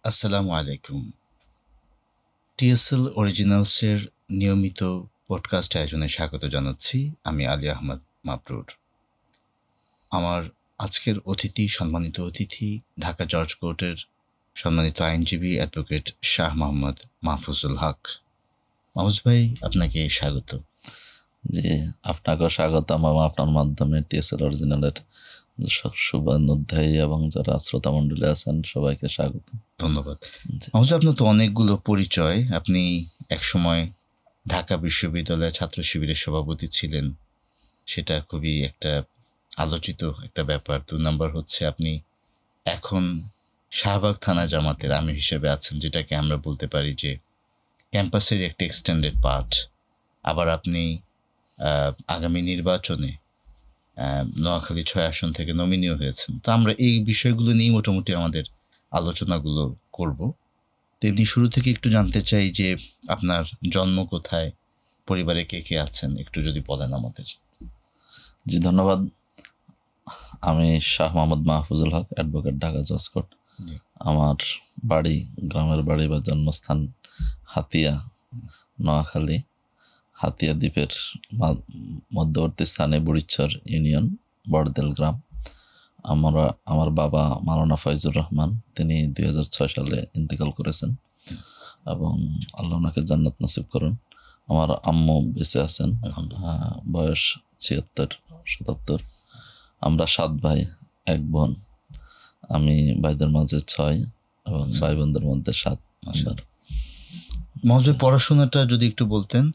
আসসালামু আলাইকুম। টিএসএল অরিজিনালসের নিয়মিত পডকাস্ট আয়োজনে স্বাগত জানাচ্ছি। আমি আলী আহমদ মাবরুর। আমার আজকের সম্মানিত অতিথি ঢাকা জর্জ কোর্টের সম্মানিত আইনজীবী অ্যাডভোকেট শাহ মোহাম্মদ মাহফুজুল হক। মাহফুজ ভাই, আপনাকে স্বাগত। জি, আপনাকেও স্বাগতম। আপনার মাধ্যমে টিএসএল অরিজিনালের শুভানুধ্যায়ী এবং যারা শ্রোতা মণ্ডলী আছেন সবাইকে স্বাগত। ধন্যবাদ। মাহফুজ, আপনার তো অনেকগুলো পরিচয়। আপনি একসময় ঢাকা বিশ্ববিদ্যালয়ের ছাত্র শিবিরের সভাপতি ছিলেন, সেটা খুবই একটা আলোচিত একটা ব্যাপার। 2 নম্বর হচ্ছে আপনি এখন শাহবাগ থানা জামাতের আমির হিসেবে আছেন, যেটাকে আমরা বলতে পারি যে ক্যাম্পাসের একটা এক্সটেন্ডেড পার্ট। আবার আপনি আগামী নির্বাচনে নোয়াখালী 6 আসন থেকে নমিনিও হয়েছেন। তো আমরা এই বিষয়গুলো নিয়ে মোটামুটি আমাদের আলোচনাগুলো করব। তেমনি শুরু থেকে একটু জানতে চাই যে আপনার জন্ম কোথায়, পরিবারে কে কে আছেন, একটু যদি বলেন আমাদের। জি, ধন্যবাদ। আমি শাহ মোহাম্মদ মাহফুজুল হক, অ্যাডভোকেট, ঢাকা জজ কোর্ট। আমার বাড়ি, গ্রামের বাড়ি বা জন্মস্থান হাতিয়া, নোয়াখালী। হাতিয়া দ্বীপের মধ্যবর্তী স্থানে বুড়িচর ইউনিয়ন, বড়দেল গ্রাম। আমার বাবা মাওলানা ফয়জুর রহমান, তিনি 2006 সালে ইন্তেকাল করেছেন এবং আল্লাহ ওনাকে জান্নাত নসিব করুন। আমার আম্মু বেঁচে আছেন, বয়স 76-77। আমরা 7 ভাই, 1 বোন। আমি ভাইদের মাঝে 6 এবং ভাই বোনদের মধ্যে 7 নম্বর। মহজের পড়াশোনাটা যদি একটু বলতেন।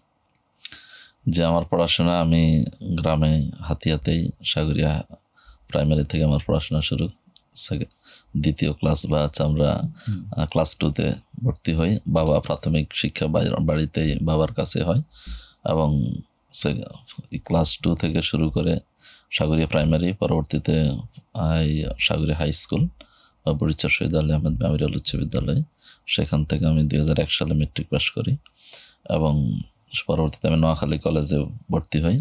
যে আমার পড়াশোনা, আমি গ্রামে হাতিয়াতেই সাগরিয়া প্রাইমারি থেকে আমার পড়াশোনা শুরু। 2য় ক্লাস বা আমরা ক্লাস 2-তে ভর্তি হই। বাবা প্রাথমিক শিক্ষা বাড়িতেই বাবার কাছে হয় এবং ক্লাস 2 থেকে শুরু করে সাগরিয়া প্রাইমারি, পরবর্তীতে সাগরিয়া হাই স্কুল বা বুড়িচর শহীদ আলী আহমেদ মেমোরিয়াল উচ্চ বিদ্যালয়। সেখান থেকে আমি 2001 সালে মেট্রিক পাস করি এবং পরবর্তীতে আমি নোয়াখালী কলেজে ভর্তি হই।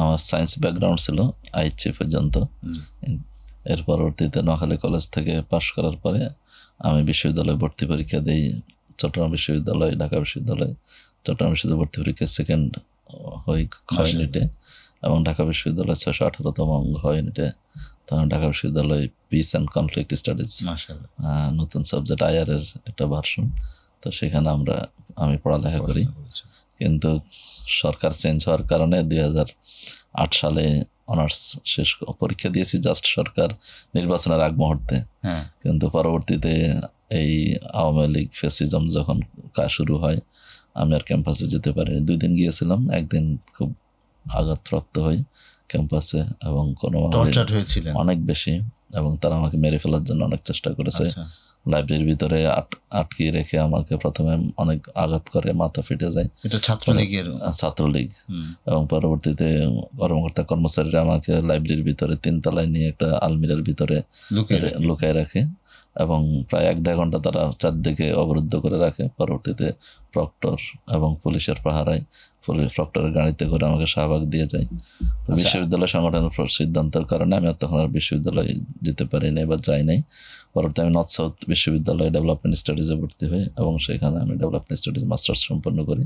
আমার সায়েন্স ব্যাকগ্রাউন্ড ছিল IHC পর্যন্ত। এর পরবর্তীতে নোয়াখালী কলেজ থেকে পাশ করার পরে আমি বিশ্ববিদ্যালয়ে ভর্তি পরীক্ষা দিই। চট্টগ্রাম বিশ্ববিদ্যালয়, ঢাকা বিশ্ববিদ্যালয়। চট্টগ্রাম বিশ্ববিদ্যালয় ভর্তি পরীক্ষা সেকেন্ড হই খ ইউনিটে এবং ঢাকা বিশ্ববিদ্যালয় 618তম ঘ ইউনিটে। তখন ঢাকা বিশ্ববিদ্যালয় পিস অ্যান্ড কনফ্লিক্ট স্টাডিজ, নতুন সাবজেক্ট IR এর একটা ভার্সন। তো সেখানে আমি পড়ালেখা করি। কিন্তু সরকার চেঞ্জ হওয়ার কারণে 2008 সালে অনার্স শেষ পরীক্ষা দিয়েছি, জাস্ট সরকার নির্বাচনের আগ মুহূর্তে। কিন্তু পরবর্তীতে এই আওয়ামী লীগ ফ্যাসিজম যখন শুরু হয়, আমি আর ক্যাম্পাসে যেতে পারিনি। 2 দিন গিয়েছিলাম, একদিন খুব আঘাতপ্রাপ্ত হই ক্যাম্পাসে এবং অনেক বেশি, এবং তারা আমাকে মেরে ফেলার জন্য অনেক চেষ্টা করেছে। লাইব্রেরির ভিতরে আটকিয়ে রেখে আমাকে প্রথমে অনেক আঘাত করে, মাথা ফেটে যায়। এটা ছাত্রলীগ। এবং পরবর্তীতে কর্মকর্তা কর্মচারীরা আমাকে লাইব্রেরির ভিতরে 3 তলায় নিয়ে একটা আলমিরার ভিতরে লুকায় রাখে এবং প্রায় 1-1.5 ঘন্টা তারা চারদিকে অবরুদ্ধ করে রাখে। পরবর্তীতে প্রক্টর এবং পুলিশের পাহারায় প্রক্টরের গাড়িতে করে আমাকে শাহবাগ দিয়ে যায়। তো বিশ্ববিদ্যালয় সংগঠনের সিদ্ধান্তের কারণে আমি তখন আর বিশ্ববিদ্যালয়ে যেতে পারিনি বা যাই নাই। পরবর্তী আমি নর্থ সাউথ বিশ্ববিদ্যালয়ে ডেভেলপমেন্ট স্টাডিজে ভর্তি হই এবং সেখানে আমি ডেভেলপমেন্ট স্টাডিজ মাস্টার্স সম্পন্ন করি।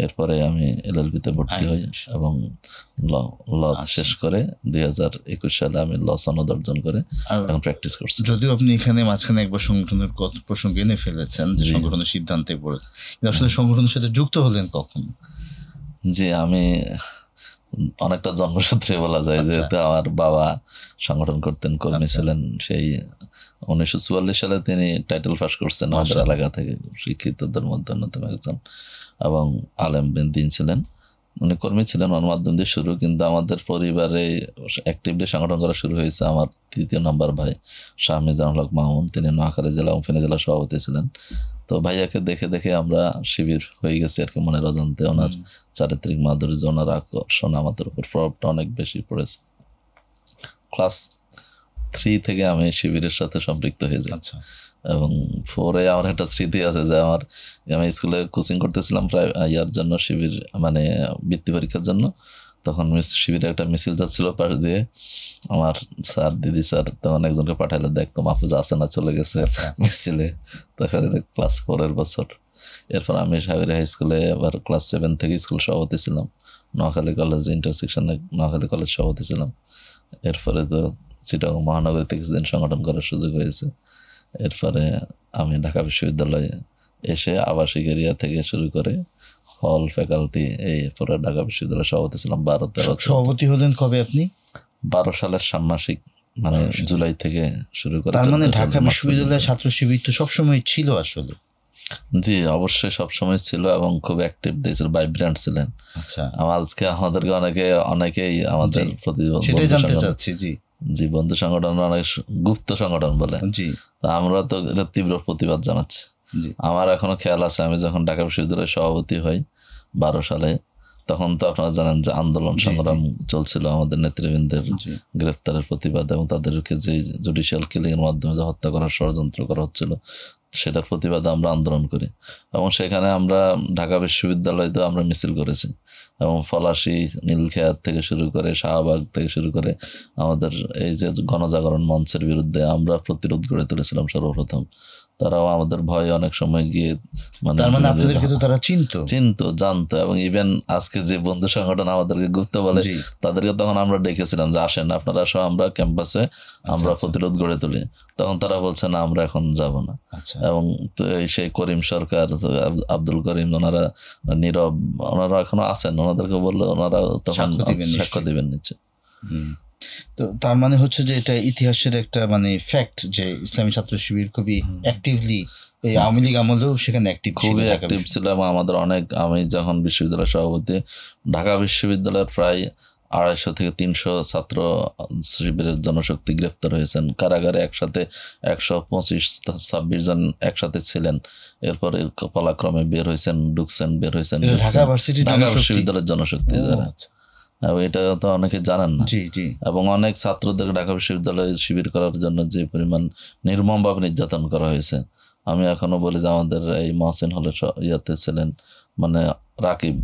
এরপরে আমি LLB-তে ভর্তি হই এবং ল শেষ করে 2021 সালে আমি ল সনদ অর্জন করে এখন প্র্যাকটিস করছি। যদিও আপনি এখানে মাঝখানে একবার সংগঠনের প্রসঙ্গ এনে ফেলেছেন যে সংগঠনের সিদ্ধান্তে পড়ে, আসলে সংগঠনের সাথে যুক্ত হলেন কখন? জি, আমি অনেকটা জন্মসূত্রে বলা যায়, যেহেতু আমার বাবা সংগঠন করতেন, কর্মী ছিলেন। সেই 1944 সালে তিনি টাইটেল পাস করছেন আমাদের এলাকা থেকে, শিক্ষিতদের মধ্যে অন্যতম একজন, এবং আলেম দিন ছিলেন। উনি কর্মী ছিলেন, ওনার মাধ্যম দিয়ে শুরু। কিন্তু আমাদের পরিবারে অ্যাক্টিভলি সংগঠন করা শুরু হয়েছে আমার 3য় নম্বর ভাই শাহ মিজানুল হক মামুন। তিনি নোয়াখালী জেলা এবং ফেনী জেলা সভাপতি ছিলেন। তো ভাইয়াকে দেখে দেখে আমরা শিবির হয়ে গেছি আর কি, মনের অজান্তে। ওনার চারিত্রিক মাধুর্য, ওনার আকর্ষণ আমাদের উপর প্রভাবটা অনেক বেশি পড়েছে। ক্লাস 3 থেকে আমি শিবিরের সাথে সম্পৃক্ত হয়ে যাই এবং 4-এ আমার একটা স্মৃতি আছে যে আমি স্কুলে কোচিং করতেছিলাম প্রায় ইয়ার জন্য, শিবির মানে বৃত্তি পরীক্ষার জন্য। তখন শিবিরে একটা মিছিল যাচ্ছিল পাশ দিয়ে, আমার স্যার দিদি স্যার তখন একজনকে পাঠাইলে, দেখতো মাহফুজ আছে না, চলে গেছে মিছিলে। তখন ক্লাস 4 বছর। এরপর আমি সাগরিয়া হাই স্কুলে আবার ক্লাস 7 থেকে স্কুল সভাপতি ছিলাম, নোয়াখালী কলেজ ইন্টারসেকশনে নোয়াখালী কলেজ সভাপতি ছিলাম। এরপরে তো চিটাগং মহানগরীতে কিছুদিন সংগঠন করার সুযোগ হয়েছে। এরপরে আমি ঢাকা বিশ্ববিদ্যালয়ে এসে আবাসিক এরিয়া থেকে শুরু করে হল, ফ্যাকাল্টি, এই পরে ঢাকা বিশ্ববিদ্যালয়ের সভাপতি ছিলাম 12-13। সভাপতি হলেন কবে আপনি? 12 সালের ষান্মাসিক, মানে জুলাই থেকে শুরু করে। তার মানে ঢাকা বিশ্ববিদ্যালয়ের ছাত্র শিবির তো সবসময় ছিল আসলে? জি, অবশ্যই সবসময় ছিল এবং খুব অ্যাক্টিভ ছিল, ভাইব্রেন্ট ছিলেন। আচ্ছা, আজকে আমাদেরকে অনেকেই আমাদের প্রতি সেটাই জানতে চাচ্ছি। জি, বন্ধু সংগঠন অনেক গুপ্ত সংগঠন বলে। জি, আমরা তো এটা তীব্র প্রতিবাদ জানাচ্ছি। আমার এখনো খেয়াল আছে, আমি যখন ঢাকা বিশ্ববিদ্যালয়ের সভাপতি হই 12 সালে, তখন তো আপনারা জানেন যে আন্দোলন সংগ্রাম চলছিল আমাদের নেতৃবৃন্দের গ্রেফতারের প্রতিবাদ, এবং তাদেরকে যে জুডিশিয়াল কিলিং এর মাধ্যমে যে হত্যা করার ষড়যন্ত্র করা হচ্ছিল, সেটার প্রতিবাদে আমরা আন্দোলন করি। এবং সেখানে আমরা ঢাকা বিশ্ববিদ্যালয়তে আমরা মিছিল করেছি, এবং পলাশী, নীলক্ষেত থেকে শুরু করে শাহবাগ থেকে শুরু করে আমাদের এই যে গণজাগরণ মঞ্চের বিরুদ্ধে আমরা প্রতিরোধ গড়ে তুলেছিলাম সর্বপ্রথম। তারাও আমাদের ভয়ে অনেক সময় গিয়ে, মানে আপনাদেরকে তো তারা চিনতো, জানতো, এবং ইভেন আজকে যে বন্ধু সংগঠন আমাদেরকে গুপ্ত বলে, তাদেরকে তখন আমরা ডেকেছিলাম যে আসেন আপনারা, আসো আমরা ক্যাম্পাসে আমরা প্রতিরোধ গড়ে তুলি। তখন তারা বলছে না, আমরা এখন যাব না। এবং সেই করিম সরকার, আব্দুল করিম, ওনারা নীরব, ওনারা এখনো আছেন, ওনাদেরকে বললো ওনারা তখন সাক্ষ্য দিবেন নিচ্ছে। তো তার মানে হচ্ছে যে এটা ইতিহাসের একটা মানে ফ্যাক্ট যে ইসলামী ছাত্র শিবির খুবই অ্যাক্টিভলি, এই আওয়ামী লীগ আমলেও সেখানে খুবই অ্যাক্টিভ ছিল। এবং আমাদের অনেক, আমি যখন বিশ্ববিদ্যালয়ের সভাপতি, ঢাকা বিশ্ববিদ্যালয়ের প্রায় 250 থেকে 300 ছাত্র শিবিরের জনশক্তি গ্রেফতার হয়েছেন। কারাগারে একসাথে 125-26 জন একসাথে ছিলেন। এরপরে পালাক্রমে বের হয়েছেন, ঢুকছেন, বের হয়েছেন। ঢাকা বিশ্ববিদ্যালয়ের জনশক্তি যারা, এটা তো অনেকে জানেন না। এবং অনেক ছাত্রদের ঢাকা বিশ্ববিদ্যালয়ে শিবির করার জন্য যে পরিমাণ নির্মমভাবে নির্যাতন করা হয়েছে, আমি এখনো বলি যে আমাদের এই মহসিন হলের ইয়াতে ছিলেন, মানে রাকিব,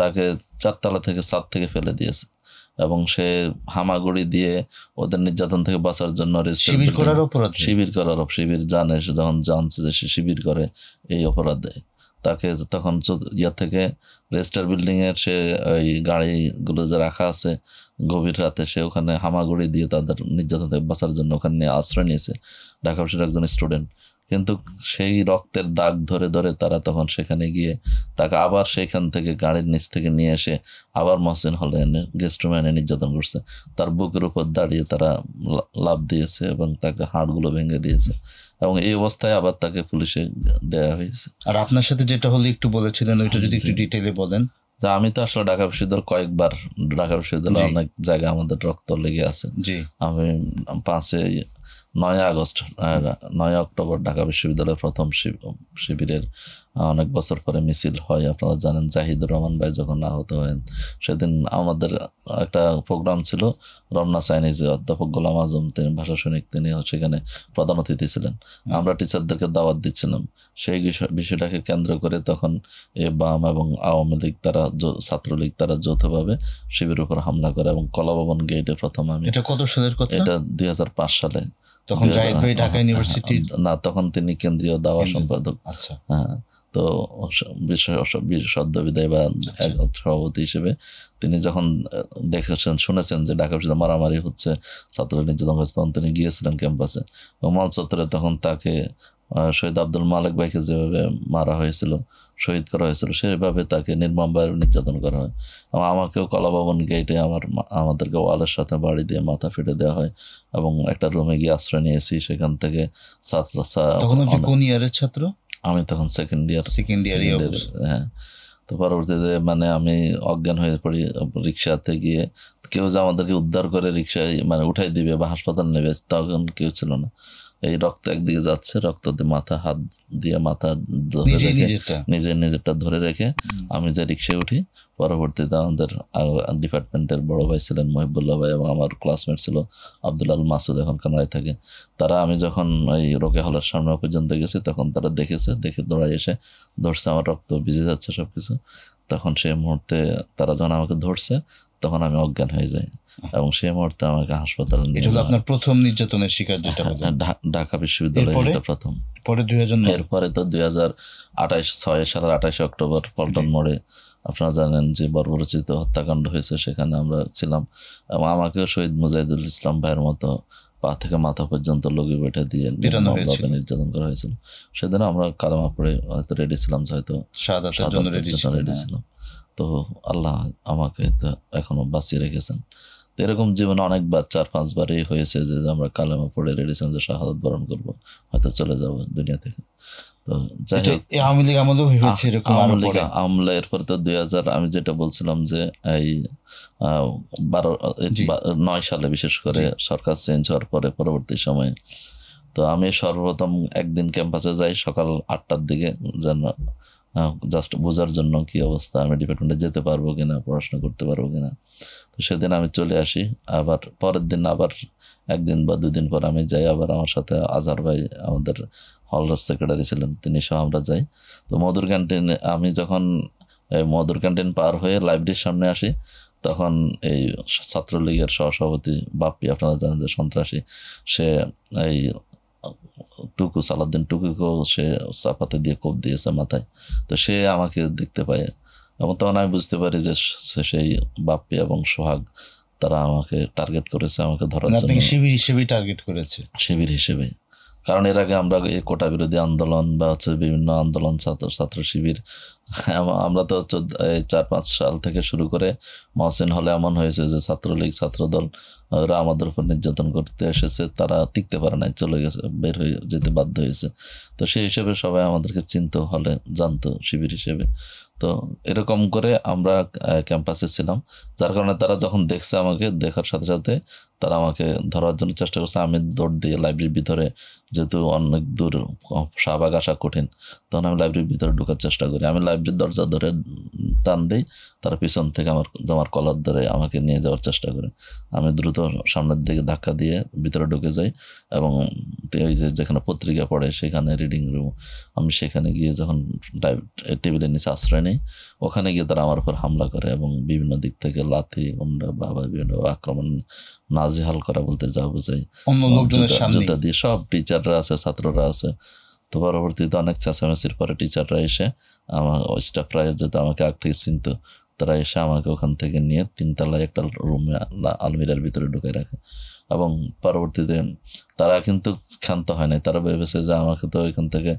তাকে 4 তলা থেকে 7 থেকে ফেলে দিয়েছে, এবং সে হামাগুড়ি দিয়ে ওদের নির্যাতন থেকে বাঁচার জন্য শিবির জানে, সে যখন জানছে যে সে শিবির করে এই অপরাধে, তাকে তখন থেকে রেজিস্টার বিল্ডিং এর সে ওই গাড়িগুলো যে রাখা আছে গভীর রাতে, সে ওখানে হামাগুড়ি দিয়ে তাদের নির্যাতন থেকে বাঁচার জন্য ওখানে আশ্রয় নিয়েছে, ঢাকা বিশ্ববিদ্যালয়ের একজন স্টুডেন্ট। কিন্তু সেই রক্তের দাগ ধরে ধরে তারা তখন সেখানে গিয়ে তাকে আবার সেইখান থেকে গাড়ির নিচ থেকে নিয়ে এসে আবার মহসিন হলে এনে গেস্ট রুমে এনে নির্যাতন করছে। তার বুকের উপর দাঁড়িয়ে তারা লাফ দিয়েছে এবং তাকে হাড়গুলো ভেঙে দিয়েছে, এবং এই অবস্থায় আবার তাকে পুলিশে দেওয়া হয়েছে। আর আপনার সাথে যেটা হলে একটু বলেছিলেন, ওইটা যদি একটু ডিটেইলে বলেন। আমি তো আসলে ঢাকা বিশ্ববিদ্যালয় কয়েকবার, ঢাকা বিশ্ববিদ্যালয় অনেক জায়গায় আমাদের রক্ত লেগে আছে। আমি 9 অক্টোবর ঢাকা বিশ্ববিদ্যালয়ের প্রথম শিবিরের অনেক বছর পরে মিছিল হয়, আপনারা জানেন। জাহিদুর রহমান ভাই যখন আহত হয়েন, সেদিন আমাদের একটা প্রোগ্রাম ছিল, রমনা চাইনিজে অধ্যাপক গোলাম আজম, তিনি ভাষা সৈনিক, তিনি সেখানে প্রধান অতিথি ছিলেন। আমরা টিচারদেরকে দাওয়াত দিচ্ছিলাম। সেই বিষয়টাকে কেন্দ্র করে তখন বাম এবং আওয়ামী লীগ, তারা ছাত্রলীগ, তারা যৌথভাবে শিবিরের উপর হামলা করে, এবং কলাভবন গেটে প্রথম আমি, এটা কত সালের কথা? এটা 2005 সালে। তখন জাহিদ ভাই ঢাকা ইউনিভার্সিটি না, তখন তিনি কেন্দ্রীয় দাওয়া সম্পাদক। হ্যাঁ, তো সদ্য বিদায় বা সভাপতি হিসেবে তিনি যখন শুনেছেন যে ঢাকা বিশ্ববিদ্যালয়ে মারামারি হচ্ছে, ছাত্র নির্যাতন হচ্ছে, তখন তিনি গিয়েছিলেন ক্যাম্পাসে। মল চত্বরে তখন তাকে শহীদ আব্দুল মালিক ভাইকে যেভাবে মারা হয়েছিল, শহীদ করা হয়েছিল, সেভাবে তাকে নির্মমভাবে নির্যাতন করা হয়। এবং আমাকেও কলাভবন গেটে আমাদেরকে ওয়ালের সাথে বাড়ি দিয়ে মাথা ফেটে দেওয়া হয়, এবং একটা রুমে গিয়ে আশ্রয় নিয়েছি। সেখান থেকে ছাত্র, আমি তখন সেকেন্ড ইয়ার। হ্যাঁ, তো পরবর্তীতে মানে আমি অজ্ঞান হয়ে পড়ি। রিক্সাতে গিয়ে কেউ যে আমাদেরকে উদ্ধার করে রিক্সায় মানে উঠাই দিবে বা হাসপাতাল নেবে, তখন কেউ ছিল না। এই রক্ত একদিকে যাচ্ছে, রক্ত দিয়ে মাথা, হাত দিয়ে মাথা নিজেরটা ধরে রেখে আমি যে রিক্সায় উঠি। পরবর্তীতে আমাদের ডিপার্টমেন্টের বড় ভাই ছিলেন মহিবুল্লাহ ভাই, এবং আমার ক্লাসমেট ছিল আব্দুল আল মাসুদ, এখন কানাডায় থাকে। তারা, আমি যখন এই রোকেয়া হলের সামনে পর্যন্ত গেছি, তখন তারা দেখে দৌড়াই এসে ধরছে, আমার রক্ত ভিজে যাচ্ছে সব কিছু। তখন সেই মুহূর্তে তারা যখন আমাকে ধরছে, তখন আমি অজ্ঞান হয়ে যাই এবং সেই মুহূর্তে আমাকে হাসপাতালে নিয়ে এটা হলো আপনার প্রথম নির্যাতনের শিকার যেটা বললেন। ঢাকা বিশ্ববিদ্যালয়ে এরপরে? এটা প্রথম। পরে 2009 এরপরে তো 2028 সালের 28 অক্টোবর পল্টন মোড়ে আপনারা জানেন যে বর্বরচিত হত্যাকাণ্ড হয়েছে, সেখানে আমরা ছিলাম এবং আমাকেও শহীদ মুজাহিদুল ইসলাম ভাইয়ের মতো পা থেকে মাথা পর্যন্ত লগি বেঁধে দিয়ে পেটানো হয়েছিল। নির্যাতন করা হয়েছিল। সেদিন আমরা কালেমা পড়ে হয়তো রেডি ছিলাম, হয়তো শাহাদাতের জন্য রেডি ছিলাম। তো আল্লাহ আমাকে তো এখনো বাঁচিয়ে রেখেছেন। তো এরকম জীবনে অনেকবার 4-5 বারই হয়েছে যে আমরা কালেমা পড়ে রেডি ছিলাম যে শাহাদাত বরণ করবো, হয়তো চলে যাবো দুনিয়া থেকে। তো যাই হোক, আওয়ামী লীগ আমলেও হয়েছে এরকম। আমলে এরপর তো 2000 আমি যেটা বলছিলাম যে এই 9 সালে বিশেষ করে সরকার চেঞ্জ হওয়ার পরে পরবর্তী সময়ে তো আমি সর্বপ্রথম একদিন ক্যাম্পাসে যাই সকাল 8টার দিকে, যেন জাস্ট বোঝার জন্য কি অবস্থা, আমি ডিপার্টমেন্টে যেতে পারবো কিনা, পড়াশোনা করতে পারবো কিনা। তো সেদিন আমি চলে আসি, আবার পরের দিন আবার একদিন বা 2 দিন পর আমি যাই, আবার আমার সাথে আজহার ভাই আমাদের হলদার সেক্রেটারি ছিলেন, তিনি সহ আমরা যাই। তো মধুর ক্যান্টিনে আমি যখন মধুর ক্যান্টিন পার হয়ে লাইব্রেরির সামনে আসি, তখন এই ছাত্রলীগের সহসভাপতি বাপ্পি, আপনারা জানেন যে সন্ত্রাসী, সে এই টুকু সালাউদ্দিন টুকুকেও সে চাপাতে দিয়ে কোপ দিয়েছে মাথায়। তো সে আমাকে দেখতে পায় এবং তখন আমি বুঝতে পারি যে সেই বাপ্পি এবং সোহাগ তারা আমাকে টার্গেট করেছে, আমাকে ধরার জন্য। শিবির হিসেবে টার্গেট করেছে? শিবির হিসেবে, কারণ এর আগে আমরা এই কোটা বিরোধী আন্দোলন বা বিভিন্ন আন্দোলন, ছাত্র শিবির, আমরা তো 4-5 সাল থেকে শুরু করে মহসিন হলে এমন হয়েছে যে ছাত্রলীগ ছাত্রদল ওরা আমাদের উপর নির্যাতন করতে এসেছে, তারা টিকতে পারে নাই, চলে গেছে, বের হয়ে যেতে বাধ্য হয়েছে। তো সেই হিসেবে সবাই আমাদেরকে চিনতে হলে জানতো শিবির হিসেবে। তো এরকম করে আমরা ক্যাম্পাসে ছিলাম, যার কারণে তারা যখন দেখছে আমাকে, দেখার সাথে সাথে তারা আমাকে ধরার জন্য চেষ্টা করছে। আমি দৌড় দিয়ে লাইব্রেরির ভিতরে, যেহেতু অনেক দূর শাহবাগ আসা কঠিন, তখন আমি লাইব্রেরির ভিতরে ঢোকার চেষ্টা করি। আমি লাইব্রেরির দরজা ধরে টান দিই, তারা পিছন থেকে আমার জামার কলার ধরে আমাকে নিয়ে যাওয়ার চেষ্টা করে। আমি দ্রুত সামনের দিকে ধাক্কা দিয়ে ভিতরে ঢুকে যাই এবং ওই যেখানে পত্রিকা পড়ে সেখানে রিডিং রুম, আমি সেখানে গিয়ে যখন টেবিলের নিচে আশ্রয় নেই, ওখানে গিয়ে তারা আমার উপর হামলা করে এবং বিভিন্ন দিক থেকে লাথি, গুন্ডা, বাবা বিভিন্ন আক্রমণ, নাজেহাল করা বলতে যা বোঝায়, জুতা দিয়ে সব টিচাররা আছে, ছাত্ররা আছে। তো পরবর্তীতে অনেক চেঁচামেচির পরে টিচাররা এসে আমার স্টাফরা যেহেতু আমাকে আগ থেকে চিনতো, তারা এসে আমাকে ওখান থেকে নিয়ে 3 তলায় একটা রুমে আলমিরার ভিতরে ঢুকে রাখে এবং পরবর্তীতে তারা কিন্তু ক্ষান্ত হয় নাই। তারা ভেবেছে যে আমাকে তো ওইখান থেকে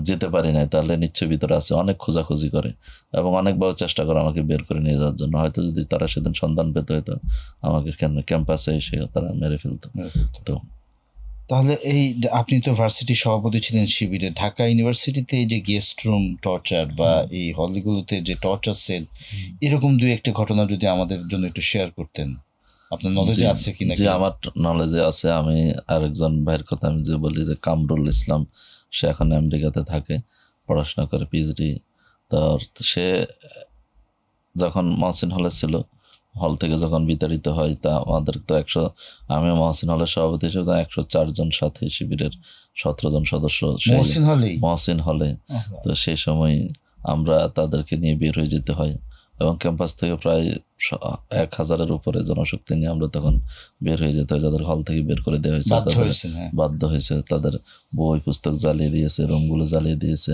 যেতে পারি নাই, তাহলে নিশ্চয়ই ভিতরে আছে, অনেক খোঁজাখুঁজি করে এবং অনেকবার চেষ্টা করে আমাকে বের করে নিয়ে যাওয়ার জন্য। হয়তো যদি তারা সেদিন সন্ধান পেতে হয়তো আমাকে ক্যাম্পাসে এসে তারা মেরে ফেলতো। তো তাহলে এই আপনি তো ভার্সিটি সভাপতি ছিলেন শিবিরে, ঢাকা ইউনিভার্সিটিতে এই যে গেস্ট রুম টর্চার বা এই হলগুলোতে যে টর্চার সেল, এরকম 2-1টা ঘটনা যদি আমাদের জন্য একটু শেয়ার করতেন, আপনার নলেজে আছে কিনা? যে আমার নলেজে আছে। আমি আরেকজন ভাইয়ের কথা আমি যে বলি যে কামরুল ইসলাম, সে এখন আমেরিকাতে থাকে, পড়াশোনা করে পিএইচডি। তো সে যখন মহসিন হলে ছিল, হল থেকে যখন বিতাড়িত হয়, তা আমাদের তো আমি মহসিন হলের সভাপতি হিসেবে 104 জন সাথী শিবিরের 17 জন সদস্য মহসিন হলে। তো সেই সময় আমরা তাদেরকে নিয়ে বের হয়ে যেতে হয় এবং ক্যাম্পাস থেকে প্রায় 1000-এর উপরে জনশক্তি নিয়ে আমরা তখন বের হয়ে যেতে হয়। যাদের হল থেকে বের করে দেওয়া হয়েছে, বাধ্য হয়েছে, তাদের বই পুস্তক জ্বালিয়ে দিয়েছে, রুমগুলো জ্বালিয়ে দিয়েছে,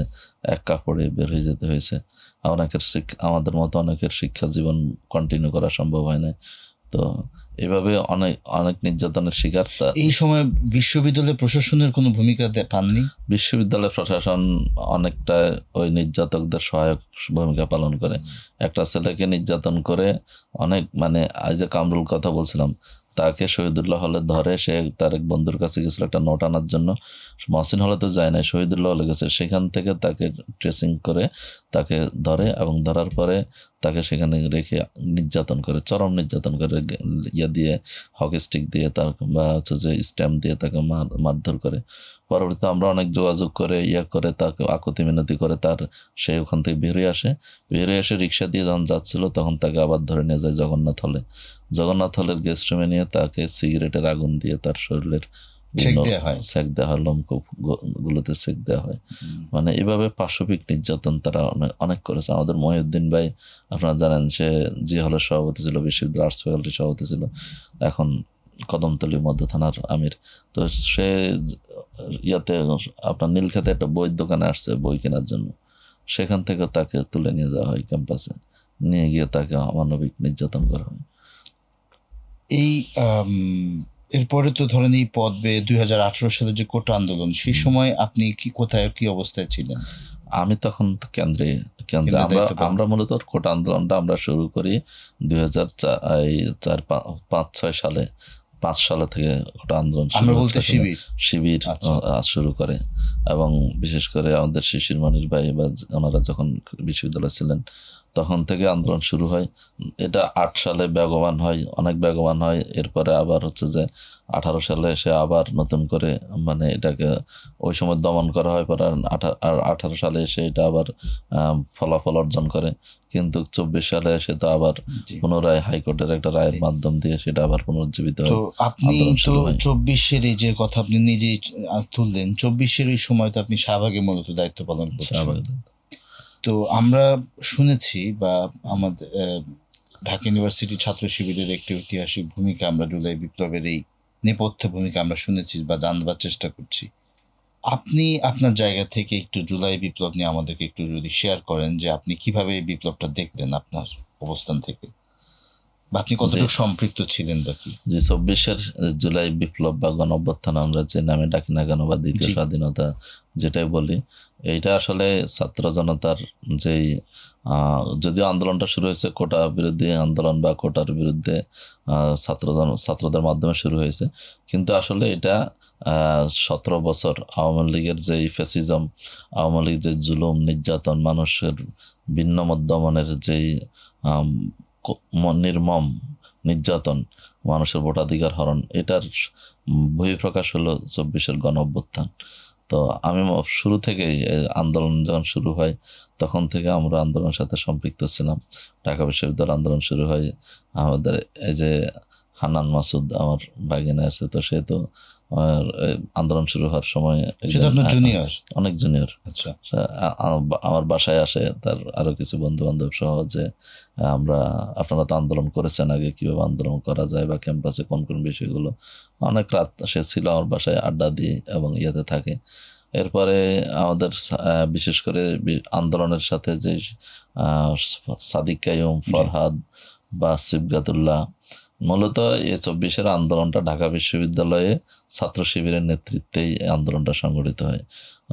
এক কাপড়ে বের হয়ে যেতে হয়েছে। আমাদের মতো অনেকের শিক্ষা জীবন কন্টিনিউ করা সম্ভব হয় না। তো এভাবে অনেক নির্যাতনের শিকার। এই সময় বিশ্ববিদ্যালয় প্রশাসনের কোনো ভূমিকা পাননি? বিশ্ববিদ্যালয় প্রশাসন অনেকটা ওই নির্যাতকদের সহায়ক ভূমিকা পালন করে। একটা ছেলেকে নির্যাতন করে অনেক, মানে আজ যে কামরুল কথা বলছিলাম, তাকে শহীদুল্লাহ হলে ধরে, সে তার এক বন্ধুর কাছে গেছিল একটা নোট আনার জন্য, মহসিন হলে তো যায় না, শহীদুল্লাহ হলে গেছে, সেখান থেকে তাকে ট্রেসিং করে তাকে ধরে এবং ধরার পরে তাকে সেখানে রেখে নির্যাতন করে, চরম নির্যাতন করে, দিয়ে হকি স্টিক দিয়ে তার বা হচ্ছে যে স্ট্যাম্প দিয়ে তাকে মারধর করে। পরবর্তীতে আমরা অনেক যোগাযোগ করে করে তাকে আকুতি মিনতি করে সে ওখান থেকে বেরিয়ে এসে রিক্সা দিয়ে যখন যাচ্ছিল, তখন তাকে আবার ধরে নিয়ে যায় জগন্নাথ হলের গেস্ট রুমে নিয়ে তাকে সিগারেটের আগুন দিয়ে তার শরীরের সেক দেওয়া হয়। সেক দেওয়া হয়, লোমকূপ গুলোতে সেক দেওয়া হয়। মানে এভাবে পাশবিক নির্যাতন তারা অনেক করেছে। আমাদের মহিউদ্দিন ভাই আপনারা জানেন, সে জি হলের সভাপতি ছিল, বিশ্ববিদ্যালয় আর্টস ফ্যাকাল্টির সভাপতি ছিল, এখন কদমতলী মধ্য থানার আমির। তো সে ইয়াতে আপনার নীলক্ষেতে একটা বইয়ের দোকানে আসছে বই কেনার জন্য, সেখান থেকে তাকে তুলে নিয়ে যাওয়া হয় ক্যাম্পাসে, নিয়ে গিয়ে তাকে অমানবিক নির্যাতন করা হয়। এই এরপরে তো ধরেন এই পদবে 2018 সালে যে কোটা আন্দোলন, সেই সময় আপনি কি কোথায় কি অবস্থায় ছিলেন? আমি তখন কেন্দ্রে আমরা মূলত কোটা আন্দোলনটা আমরা শুরু করি 2004-5-6 সালে, 5 সালে থেকে কোটা আন্দোলন শিবির শুরু করে। এবং বিশেষ করে আমাদের শিশির মনির ভাই বা ওনারা যখন বিশ্ববিদ্যালয়ে ছিলেন তখন থেকে আন্দোলন শুরু হয়। এটা 8 সালে বেগবান হয়, অনেক বেগবান হয়। এরপরে আবার হচ্ছে যে 18 সালে এসে আবার নতুন করে মানে এটাকে ওই সময় দমন করা হয়, পরে 18 সালে এসে এটা আবার ফলাফল অর্জন করে। কিন্তু 24 সালে এসে তো আবার পুনরায় হাইকোর্টের একটা রায়ের মাধ্যম দিয়ে সেটা আবার পুনরুজ্জীবিত হয়। আপনি তো 24-এর এই যে কথা আপনি নিজেই তুললেন, 24-এর এই সময় তো আপনি শাহবাগে মূলত দায়িত্ব পালন করছেন। তো আমরা শুনেছি বা আমাদের ঢাকা ইউনিভার্সিটি ছাত্র শিবিরের একটি ঐতিহাসিক ভূমিকা আমরা জুলাই বিপ্লবের এই নেপথ্য ভূমিকা আমরা শুনেছি বা জানবার চেষ্টা করছি। আপনি আপনার জায়গা থেকে একটু জুলাই বিপ্লব নিয়ে আমাদেরকে একটু যদি শেয়ার করেন যে আপনি কিভাবে এই বিপ্লবটা দেখলেন আপনার অবস্থান থেকে, বা আপনি কতটুকু সম্পৃক্ত ছিলেন বা কি? যে 24-এর জুলাই বিপ্লব বা গণঅভ্যুত্থান আমরা যে নামে ডাকি না কেন বা দ্বিতীয় স্বাধীনতা যেটাই বলি, এইটা আসলে ছাত্র জনতার যেই যদিও আন্দোলনটা শুরু হয়েছে কোটা বিরোধী আন্দোলন বা কোটার বিরুদ্ধে ছাত্রদের মাধ্যমে শুরু হয়েছে, কিন্তু আসলে এটা 17 বছর আওয়ামী লীগের যে ফ্যাসিজম, আওয়ামী লীগ যে জুলুম নির্যাতন, মানুষের ভিন্নমত দমনের যেই নির্মম নির্যাতন, মানুষের ভোটাধিকার হরণ, এটার বহিঃপ্রকাশ হলো 24-এর গণঅভ্যুত্থান। তো আমি শুরু থেকেই আন্দোলন যখন শুরু হয় তখন থেকে আমরা আন্দোলনের সাথে সম্পৃক্ত ছিলাম। ঢাকা বিশ্ববিদ্যালয় আন্দোলন শুরু হয়, আমাদের এই যে হান্নান মাসুদ আমার ভাগিনা আছে, তো সে তো আন্দোলন শুরু হওয়ার সময় অনেক জুনিয়র, আচ্ছা, আমার বাসায় আসে, তার আরো কিছু বন্ধু বান্ধব সহ, যে আপনারা তো আন্দোলন করেছেন আগে, কিভাবে আন্দোলন করা যায় বা ক্যাম্পাসে কোন কোন বিষয়গুলো। অনেক রাত সে ছিল আমার বাসায়, আড্ডা দিয়ে এবং ইয়েতে থাকে। এরপরে আমাদের বিশেষ করে আন্দোলনের সাথে যে সাদিক কাইয়ুম, ফরহাদ বা সিবগাতুল্লাহ, মূলত এই 24-এর আন্দোলনটা ঢাকা বিশ্ববিদ্যালয়ে ছাত্র শিবিরের নেতৃত্বেই আন্দোলনটা সংগঠিত হয়।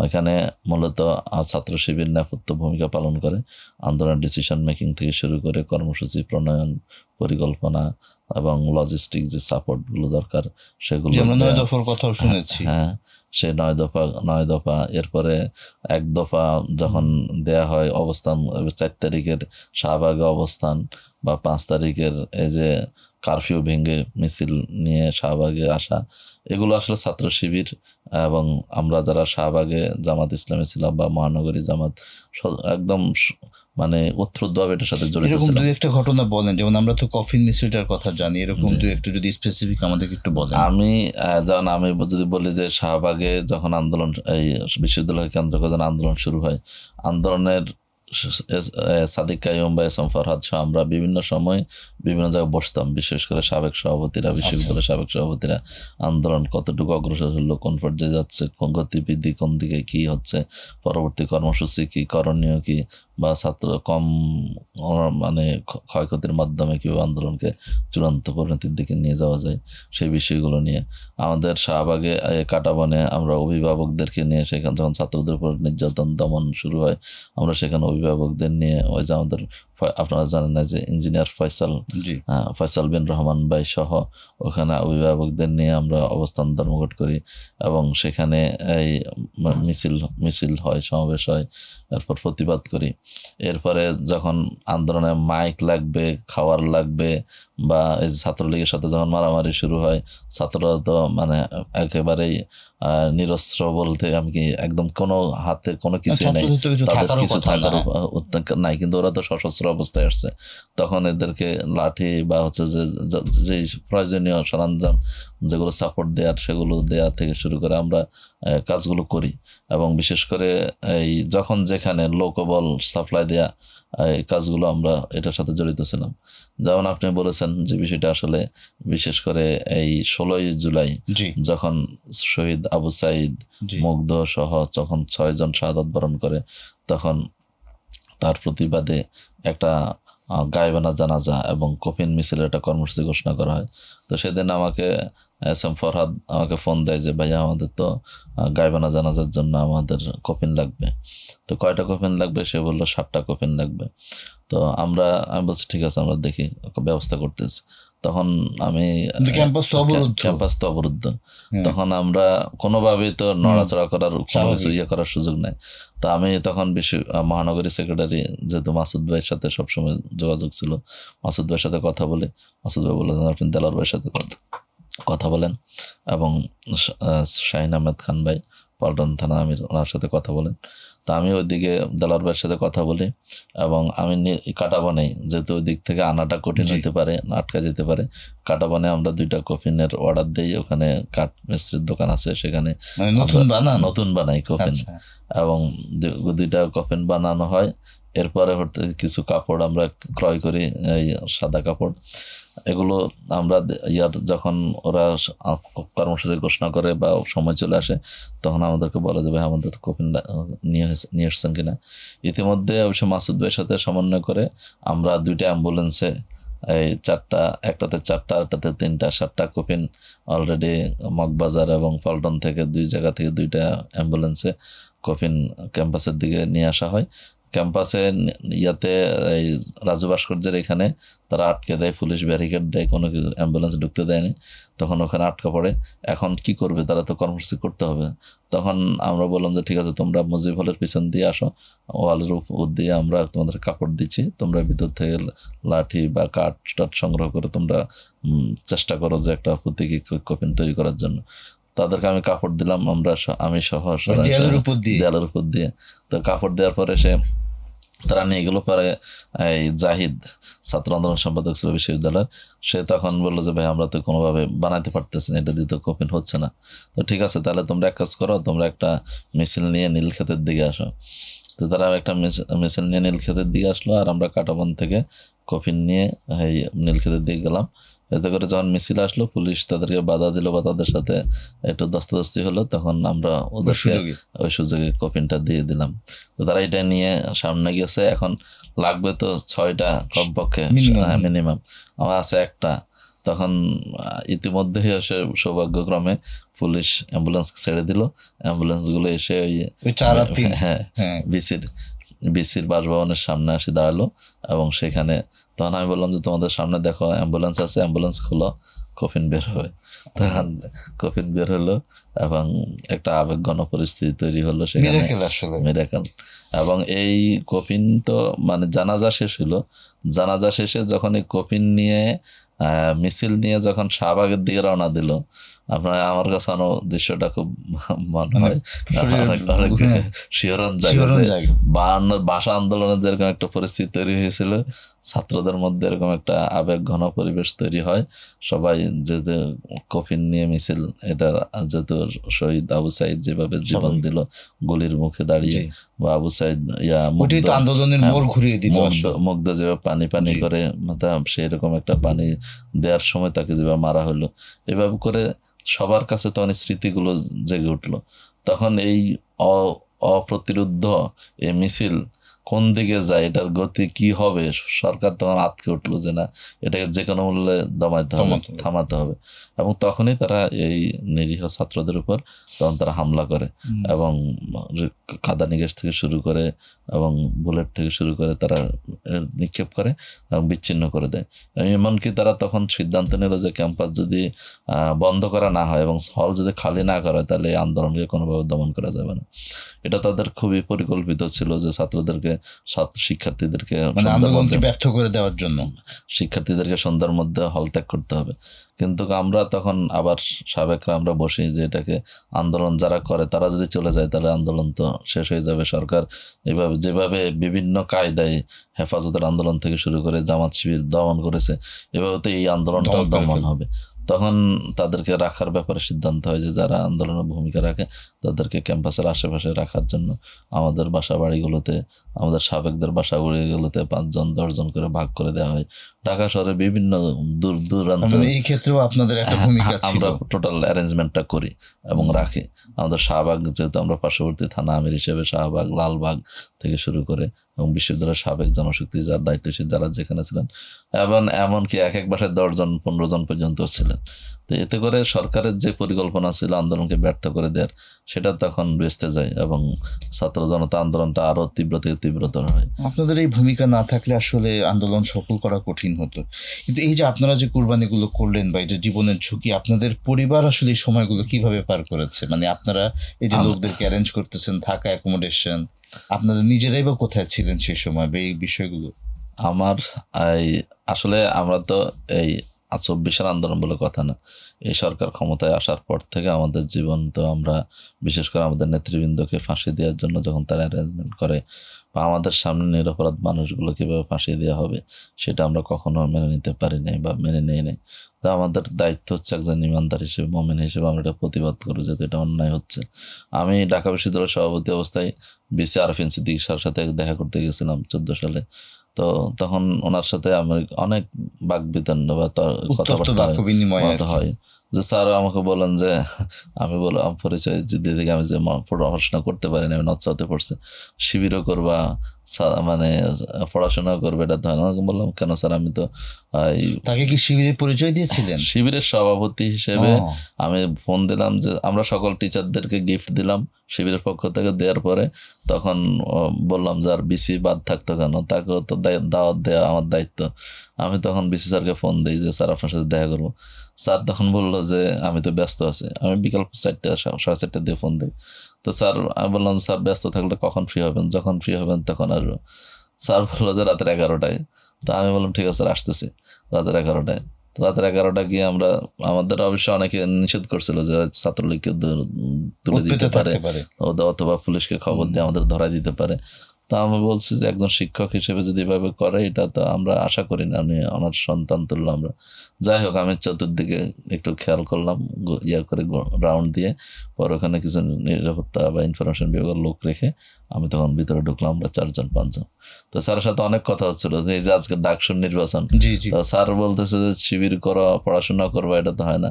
ওইখানে মূলত ছাত্র শিবির নেপথ্য ভূমিকা পালন করে, আন্দোলনের ডিসিশন মেকিং থেকে শুরু করে কর্মসূচি প্রণয়ন, পরিকল্পনা এবং লজিস্টিক যে সাপোর্টগুলো দরকার সেগুলো, 9 দফার কথাও শুনেছি। হ্যাঁ, সে 9 দফা, এরপরে 1 দফা যখন দেয়া হয় অবস্থান, 4 তারিখের শাহবাগে অবস্থান বা 5 তারিখের এই যে কারফিউ ভেঙে মিছিল নিয়ে শাহবাগে আসা, এগুলো আসলে ছাত্র শিবির এবং আমরা যারা শাহবাগে জামাত ইসলামী ছিলাম বা মহানগরী জামাত একদম মানে ওতপ্রোতভাবে এটার সাথে জড়িত ছিলাম। এরকম দুই একটা ঘটনা বলেন, যেমন আমরা তো কফিন মিছিলটার কথা জানি, এরকম দুই একটা যদি স্পেসিফিক আমাদেরকে একটু বলেন। আমি যদি বলি যে শাহবাগে যখন আন্দোলন, এই বিশ্ববিদ্যালয় কেন্দ্র করে যখন আন্দোলন শুরু হয়, আন্দোলনের সাদিক কাইয়ুম বা এস এম ফরহাদ সহ আমরা বিভিন্ন সময় বিভিন্ন জায়গায় বসতাম, বিশেষ করে সাবেক সভাপতিরা, বিশ্ববিদ্যালয়ের সাবেক সভাপতিরা, আন্দোলন কতটুকু অগ্রসর হলো, কোন পর্যায়ে যাচ্ছে, কোন গতিবিধি কোন দিকে কি হচ্ছে, পরবর্তী কর্মসূচি কি, করণীয় কি, বা ছাত্র কম মানে ক্ষয়ক্ষতির মাধ্যমে কীভাবে আন্দোলনকে চূড়ান্ত পরিণতির দিকে নিয়ে যাওয়া যায়, সেই বিষয়গুলো নিয়ে আমাদের শাহবাগে কাটাবনে আমরা অভিভাবকদেরকে নিয়ে, সেখানে যখন ছাত্রদের উপর নির্যাতন দমন শুরু হয়, আমরা সেখানে অভিভাবকদের নিয়ে, ওই যে আমাদের আপনারা জানেন না যে ইঞ্জিনিয়ার ফয়সাল বিন রহমান ভাই সহ ওখানে অভিভাবকদের নিয়ে আমরা অবস্থান ধর্মঘট করি এবং সেখানে এই মিছিল হয়, সমাবেশ হয়, এরপর প্রতিবাদ করি। এরপরে যখন আন্দোলনে মাইক লাগবে, খাওয়ার লাগবে, বা এই ছাত্রলীগের সাথে যখন মারামারি শুরু হয়, ছাত্ররা তো মানে একেবারেই নিরস্ত্র বলতে আমি কি একদম কোনো হাতে কোনো কিছু নাই, তাদের কিছু থাকার নাই, কিন্তু ওরা তো সশস্ত্র অবস্থায় আসছে, তখন এদেরকে লাঠি বা হচ্ছে যে প্রয়োজনীয় সরঞ্জাম যেগুলো সাপোর্ট দেওয়ার সেগুলো দেওয়া থেকে শুরু করে আমরা কাজগুলো করি। এবং বিশেষ করে এই যখন যেখানে লোকবল সাপ্লাই দেওয়া এই কাজগুলো আমরা এটার সাথে জড়িত ছিলাম। যেমন আপনি বলেছেন যে বিষয়টা আসলে বিশেষ করে এই 16ই জুলাই যখন শহীদ আবু সাইদ মুগ্ধ সহ যখন 6 জন শাহাদাত বরণ করে, তখন তার প্রতিবাদে একটা গায়েবানা জানাজা এবং কফিন মিছিলের একটা কর্মসূচি ঘোষণা করা হয়। তো সেদিন আমাকে এস.এম. ফরহাদ আমাকে ফোন দেয় যে ভাইয়া আমাদের তো গায়েবানা জানাজার জন্য আমাদের কফিন লাগবে। তো কয়টা কফিন লাগবে? সে বললো 7টা কফিন লাগবে। তো আমি বলছি ঠিক আছে, আমরা দেখি, ব্যবস্থা করতেছি। তখন আমি ক্যাম্পাস তো অবরুদ্ধ, তখন আমরা কোনোভাবেই তো নড়াচড়া করার কোনো কিছু করার সুযোগ নাই। তো আমি তখন মহানগরী সেক্রেটারি যেহেতু মাসুদ ভাইয়ের সাথে সবসময় যোগাযোগ ছিল, মাসুদ ভাইয়ের সাথে কথা বলে, মাসুদ ভাই বললেন আপনি দেলোয়ার ভাইয়ের সাথে কথা বলেন, এবং শাহিন আহমেদ খান ভাই পল্টন থানা আমির ওনার সাথে কথা বলেন। তা আমি ওইদিকে দেলোয়ার ভাইয়ের সাথে কথা বলি এবং আমি কাটাবনেই, যেহেতু ওই দিক থেকে আনাটা কঠিন হইতে পারে, আটকা যেতে পারে, কাটাবনে আমরা 2টা কফিনের অর্ডার দিই। ওখানে কাঠ মিস্ত্রির দোকান আছে, সেখানে নতুন বানাই কফিন, এবং 2টা কফিন বানানো হয়। এরপরে কিছু কাপড় আমরা ক্রয় করি, এই সাদা কাপড়। এগুলো আমরা যখন ওরা কর্মসূচি ঘোষণা করে বা সময় চলে আসে, তখন আমাদেরকে বলা যাবে আমাদের কফিন নিয়ে এসছেন কিনা। ইতিমধ্যে অবশ্য মাসুদ ভাইয়ের সাথে সমন্বয় করে আমরা 2টা অ্যাম্বুলেন্সে এই 4টা, একটাতে 4টা, একটাতে 3টা, 7টা কফিন অলরেডি মগবাজার এবং পল্টন থেকে 2 জায়গা থেকে 2টা অ্যাম্বুলেন্সে কফিন ক্যাম্পাসের দিকে নিয়ে আসা হয়। ক্যাম্পাসে ইয়াতে এই রাজু ভাস্কর্যের এখানে তারা আটকে দেয়, পুলিশ ব্যারিকেড দেয়, কোনো অ্যাম্বুলেন্স ঢুকতে দেয়নি। তখন ওখানে আটকা পড়ে। এখন কি করবে? তারা তো কর্মসূচি করতে হবে। তখন আমরা বললাম যে ঠিক আছে, তোমরা মুজিব হলের পিছন দিয়ে আসো, ওয়ালের উপর দিয়ে আমরা তোমাদের কাপড় দিচ্ছি, তোমরা ভিতর থেকে লাঠি বা কাঠ সংগ্রহ করে তোমরা চেষ্টা করো যে একটা প্রতীকী কফিন তৈরি করার জন্য। তাদেরকে আমি কাপড় দিলাম, আমি সহ দেয়ালের উপর দিয়ে। তো কাপড় দেওয়ার পরে তারা নিয়ে গেল। পরে এই জাহিদ ছাত্র আন্দোলন সম্পাদক ছিল বিশ্ববিদ্যালয়ের, সে তখন বললো যে ভাই আমরা তো কোনোভাবে বানাইতে পারতেছি না, এটা দিয়ে তো কফিন হচ্ছে না। তো ঠিক আছে, তাহলে তোমরা এক কাজ করো, তোমরা একটা মিছিল নিয়ে নীলক্ষেতের দিকে আসো। তো তারা একটা মিছিল নিয়ে নীলক্ষেতের দিকে আসলো, আর আমরা কাটাবন থেকে কফিন নিয়ে এই নীলক্ষেতের দিকে গেলাম। এতে করে যখন মিছিল আসলো, পুলিশ তাদেরকে বাধা দিল বা তাদের সাথে একটু দস্তাদস্তি হলো, তখন আমরা ওদেরকে ওই সুযোগে কফিনটা দিয়ে দিলাম। তো তারা এটা নিয়ে সামনে গেছে। এখন লাগবে তো 6টা কমপক্ষে মিনিমাম, আমার আছে 1টা। তখন ইতিমধ্যেই সৌভাগ্যক্রমে পুলিশ অ্যাম্বুলেন্স ছেড়ে দিল। অ্যাম্বুলেন্সগুলো এসে বিসির বাসভবনের সামনে এসে দাঁড়ালো, এবং সেখানে তখন আমি বললাম যে তোমাদের সামনে দেখো অ্যাম্বুলেন্স আছে, অ্যাম্বুলেন্স খোলো, কফিন বের হবে। তখন কফিন বের হলো এবং একটা আবেগঘন পরিস্থিতি তৈরি হলো সেখানে, মিরাকেল। এবং এই কফিন তো মানে জানাজা শেষ হলো, জানাজা শেষে যখন এই কফিন নিয়ে মিছিল নিয়ে যখন শাহবাগের দিকে রওনা দিল, আমার কাছে দৃশ্যটা খুব মনে হয় শিহরণ জায়গা। 52 ভাষা আন্দোলনের যেরকম একটা পরিস্থিতি তৈরি হয়েছিল, ছাত্রদের মধ্যে এরকম একটা আবেগ ঘন পরিবেশ তৈরি হয়। সবাই যেহেতু কফিন নিয়ে মিছিল, এটা যেহেতু শহীদ আবু সাইদ যেভাবে জীবন দিল গুলির মুখে দাঁড়িয়ে, বা আবু সাইদ আন্দোলনের মোড় ঘুরিয়ে দিল, মুগ্ধ যেভাবে পানি করে সেই রকম একটা পানি দেওয়ার সময় তাকে যেভাবে মারা হলো, এভাবে করে সবার কাছে তখন স্মৃতিগুলো জেগে উঠলো। তখন এই অপ্রতিরোধ্য এই মিছিল কোন দিকে যায়, এটার গতি কি হবে, সরকার তখন আটকে উঠলো যে না, এটাকে যে কোনো মূল্যে থামাতে হবে। এবং তখনই তারা এই নিরীহ ছাত্রদের উপর তখন তারা হামলা করে, এবং কাদা নিকেশ থেকে শুরু করে এবং বুলেট থেকে শুরু করে তারা নিক্ষেপ করে এবং বিচ্ছিন্ন করে দেয়। এমনকি তারা তখন সিদ্ধান্ত নিল যে ক্যাম্পাস যদি বন্ধ করা না হয় এবং হল যদি খালি না করা হয়, তাহলে এই আন্দোলনকে কোনোভাবে দমন করা যাবে না। এটা তাদের খুবই পরিকল্পিত ছিল যে ছাত্রদেরকে, শিক্ষার্থীদেরকে ব্যর্থ করে দেওয়ার জন্য শিক্ষার্থীদেরকে সন্ধ্যার মধ্যে হল ত্যাগ করতে হবে। কিন্তু আমরা তখন আবার সাবেকরা আমরা বসি যে এটাকে আন্দোলন যারা করে তারা যদি চলে যায় তাহলে আন্দোলন তো শেষ হয়ে যাবে। সরকার এইভাবে যেভাবে বিভিন্ন কায়দায় হেফাজতের আন্দোলন থেকে শুরু করে জামাত শিবির দমন করেছে, এভাবে তো এই আন্দোলনটাও দমন হবে। তখন তাদেরকে রাখার ব্যাপারে সিদ্ধান্ত হয় যে যারা আন্দোলনের ভূমিকা রাখে তাদেরকে ক্যাম্পাসের আশেপাশে রাখার জন্য আমাদের বাসা বাড়িগুলোতে, আমাদের সাবেকদের বাসা বাড়িগুলোতে 5 জন 10 জন করে ভাগ করে দেওয়া হয়। ঢাকা শহরে বিভিন্ন দূর দূরান্ত এই ক্ষেত্রেও আপনাদের একটা ভূমিকা ছিল, আমরা টোটাল অ্যারেঞ্জমেন্টটা করি এবং রাখি। আমাদের শাহবাগ, যেহেতু আমরা পার্শ্ববর্তী থানা আমির হিসেবে শাহবাগ, লালবাগ থেকে শুরু করে এবং বিশ্ববিদ্যালয়ের সাবেক জনশক্তি যার দায়িত্বশীল যারা যেখানে ছিলেন, এবং এমনকি এক এক বাসায় 10 জন 15 জন পর্যন্ত ছিলেন। তো এতে করে সরকারের যে পরিকল্পনা ছিল আন্দোলনকে ব্যর্থ করে দেওয়ার, সেটা তখন বেঁচতে যায় এবং ছাত্র জনতা আন্দোলনটা আরও তীব্র থেকে তীব্রতর হয়। আপনাদের এই ভূমিকা না থাকলে আসলে আন্দোলন সফল করা কঠিন হতো। কিন্তু এই যে আপনারা যে কুরবানিগুলো করলেন বা এই যে জীবনের ঝুঁকি, আপনাদের পরিবার আসলে এই সময়গুলো কিভাবে পার করেছে? মানে আপনারা এই যে লোকদেরকে অ্যারেঞ্জ করতেছেন, থাকা, অ্যাকোমোডেশন, আপনাদের নিজেরাই বা কোথায় ছিলেন সেই সময় বা এই বিষয়গুলো? আমার আসলে আমরা তো এই 24-এর আন্দোলন বলে কথা না, এই সরকার ক্ষমতায় আসার পর থেকে আমাদের জীবন তো আমরা বিশেষ করে আমাদের নেতৃবৃন্দকে ফাঁসি দেওয়ার জন্য যখন তারা অ্যারেঞ্জমেন্ট করে বা আমাদের সামনে নিরপরাধ মানুষগুলো কীভাবে ফাঁসি দেওয়া হবে সেটা আমরা কখনো মেনে নিতে পারি নাই বা মেনে নেই নাই। তো আমাদের দায়িত্ব হচ্ছে একজন ইমানদার হিসেবে, মুমিন হিসেবে আমরা এটা প্রতিবাদ করি যেহেতু এটা অন্যায় হচ্ছে। আমি ঢাকা বিশ্ববিদ্যালয়ের সভাপতি অবস্থায় ভিসি আরফিন সিদ্দিকী স্যারের সাথে দেখা করতে গেছিলাম 14 সালে। তো তখন ওনার সাথে আমার অনেক বাকবিতণ্ড বা কথাবার্তা হয় যে স্যার আমাকে বলেন যে আমি বললাম পরিচয় দিকে আমি যে পড়াশোনা করতে পারি না, আমি নৎসাতে পড়ছে, শিবিরও করবা মানে পড়াশোনা করবে, এটা তো বললাম কেন স্যার, আমি তো তাকে কি শিবিরের পরিচয় দিয়েছিলেন? শিবিরের সভাপতি হিসেবে আমি ফোন দিলাম যে আমরা সকল টিচারদেরকে গিফট দিলাম শিবিরের পক্ষ থেকে। দেওয়ার পরে তখন বললাম যে আর বিসি বাদ থাকতো কেন, তাকেও তো দাওয়াত দেওয়া আমার দায়িত্ব। আমি তখন বিসি স্যারকে ফোন দিই যে স্যার আপনার সাথে দেখা করবো। স্যার তখন বললো যে আমি তো ব্যস্ত আছি। আমি বিকাল 4টা 4:30 দিয়ে ফোন দিই। তো স্যার আমি বললাম স্যার ব্যস্ত থাকলে কখন ফ্রি হবেন? যখন ফ্রি হবেন তখন আসবো। স্যার বললো যে রাতের 11টায়। তো আমি বললাম ঠিক আছে স্যার আসতেছি রাতের 11টায়। রাতের 11টা গিয়ে আমরা, আমাদের অবশ্যই অনেকে নিষেধ করছিল যে ছাত্রলীগকে তুলে দিতে পারে অথবা পুলিশকে খবর দিয়ে আমাদের ধরাই দিতে পারে। তা আমি বলছি যে একজন শিক্ষক হিসেবে যদি এভাবে করে এটা তো আমরা আশা করি না, আমি ওনার সন্তান তুললাম আমরা। যাই হোক আমি চতুর্দিকে একটু খেয়াল করলাম করে রাউন্ড দিয়ে, পর ওখানে কিছু নিরাপত্তা বা ইনফরমেশন বিভাগের লোক রেখে আমি তখন ভিতরে ঢুকলাম, আমরা 4 জন 5 জন। তো স্যারের সাথে অনেক কথা হচ্ছিল যে এই যে আজকে ডাকসুর নির্বাচন, তো স্যার বলতেছে যে শিবির করো, পড়াশোনা করবো, এটা তো হয় না।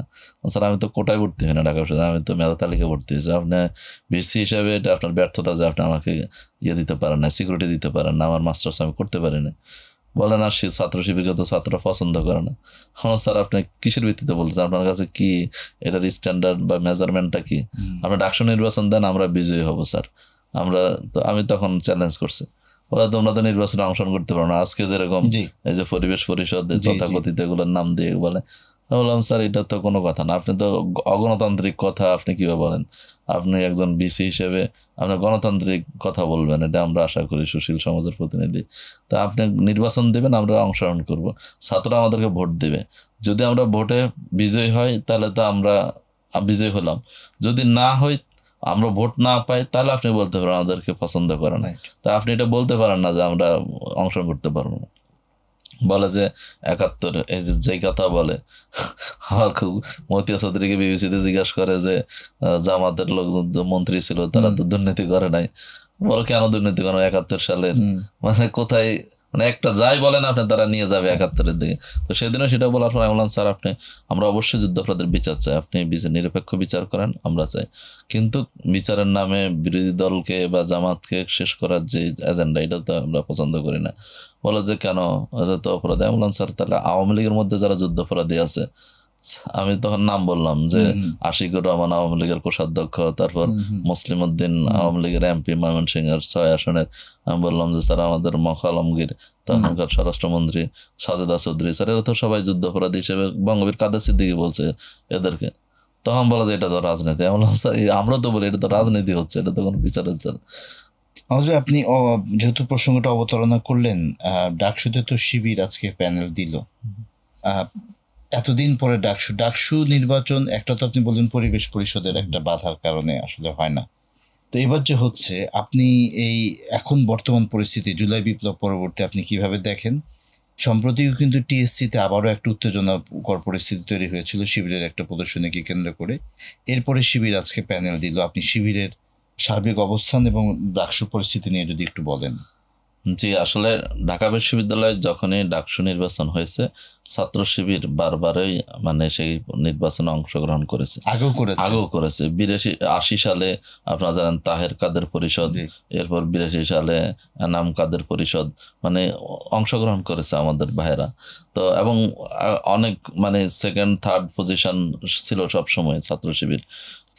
স্যার আমি তো কোটায় ভর্তি হই না ঢাকা বিশ্ববিদ্যালয়ে, আমি তো মেধা তালিকায় ভর্তি হয়েছি। আপনি বিসি হিসাবে এটা আপনার ব্যর্থতা যে আপনি আমাকে দিতে পারেন না, সিকিউরিটি দিতে পারেন না, আমার মাস্টার্স আমি করতে পারি না। বলেন আর ছাত্র শিবিরকে তো ছাত্ররা পছন্দ করে না। স্যার আপনি কিসের ভিত্তিতে বলতেছেন, আপনার কাছে কি এটার স্ট্যান্ডার্ড বা মেজারমেন্টটা কি? আপনি ডাকসু নির্বাচন দেন, আমরা বিজয়ী হব স্যার। আমি তখন চ্যালেঞ্জ করছি, ওরা তোমরা তো নির্বাচনে অংশগ্রহণ করতে পারো না। আজকে যেরকম এই যে পরিবেশ পরিষদ তথাকথিত এগুলোর নাম দিয়ে বলে, বললাম স্যার এটা তো কোনো কথা না, আপনি তো অগণতান্ত্রিক কথা আপনি কীভাবে বলেন? আপনি একজন বিসি হিসেবে আপনি গণতান্ত্রিক কথা বলবেন, এটা আমরা আশা করি সুশীল সমাজের প্রতিনিধি। তা আপনি নির্বাচন দেবেন, আমরা অংশগ্রহণ করব, ছাত্ররা আমাদেরকে ভোট দেবে। যদি আমরা ভোটে বিজয়ী হই তাহলে তো আমরা বিজয়ী হলাম, যদি না হই আমরা ভোট না পাই তাহলে আপনি বলতে পারেন আমাদেরকে পছন্দ করে না। তা আপনি এটা বলতে পারেন না যে আমরা অংশগ্রহণ করতে পারবো না। বলে যে 71 এই যে কথা বলে, আমার খুব মতিয়া চৌধুরীকে বিবিসিতে জিজ্ঞাসা করে যে জামাতের লোকজন মন্ত্রী ছিল তারা তো দুর্নীতি করে নাই। বলো কেন দুর্নীতি করে? 71 সালের মানে কোথায়, মানে একটা যাই বলেন আপনি তারা নিয়ে যাবে 71-এর দিকে। তো সেদিনও সেটা বলার পর আমি বললাম স্যার আমরা অবশ্যই যুদ্ধাপরাধের বিচার চাই, আপনি নিরপেক্ষ বিচার করেন, আমরা চাই, কিন্তু বিচারের নামে বিরোধী দলকে বা জামাতকে শেষ করার যে এজেন্ডা এটা তো আমরা পছন্দ করি না। বলে যে কেন, এটা তো অপরাধী। আমি বললাম স্যার তাহলে আওয়ামী লীগের মধ্যে যারা যুদ্ধাপরাধী আছে, আমি তখন নাম বললাম যে আশিকুর রহমান আওয়ামী লীগের কোষাধ্যক্ষ, তারপর মুসলিম উদ্দিন আওয়ামী লীগের এমপি ময়মনসিংহের 6 আসনের। আমি বললাম যে স্যার আমাদের মখ আলমগীর তখনকার স্বরাষ্ট্রমন্ত্রী, সাজেদা চৌধুরী, স্যার এরা তো সবাই যুদ্ধাপরাধী হিসেবে বঙ্গবীর কাদের সিদ্দিকী বলছে এদেরকে। তখন বলা যে এটা তো রাজনীতি। আমি বললাম স্যার আমরা তো বলি এটা তো রাজনীতি হচ্ছে, এটা তো কোনো বিচার হচ্ছে না। আপনি যেহেতু প্রসঙ্গটা অবতারণা করলেন, ডাকসুতে তো শিবির আজকে প্যানেল দিল, এতদিন পরে ডাকসু নির্বাচন একটা তো আপনি বললেন পরিবেশ পরিষদের একটা বাধার কারণে আসলে হয় না। তো এবার যে হচ্ছে, আপনি এই এখন বর্তমান পরিস্থিতি জুলাই বিপ্লব পরবর্তী আপনি কিভাবে দেখেন? সম্প্রতিও কিন্তু টিএসসিতে আবারও একটা উত্তেজনাকর পরিস্থিতি তৈরি হয়েছিল শিবিরের একটা প্রদর্শনীকে কেন্দ্র করে। এরপরে শিবির আজকে প্যানেল দিল। আপনি শিবিরের সার্বিক অবস্থান এবং ডাকসু পরিস্থিতি নিয়ে যদি একটু বলেন। জি, আসলে ঢাকা বিশ্ববিদ্যালয়ে যখনই ডাকসু নির্বাচন হয়েছে, ছাত্র শিবির বারবারই মানে সেই নির্বাচনে অংশগ্রহণ করেছে, আগেও করেছে 82-80 সালে আপনারা জানেন তাহের কাদের পরিষদ, এরপর 82 সালে এনাম কাদের পরিষদ, মানে অংশগ্রহণ করেছে আমাদের ভাইয়েরা। তো এবং অনেক মানে সেকেন্ড থার্ড পজিশন ছিল সব সময় ছাত্র শিবির।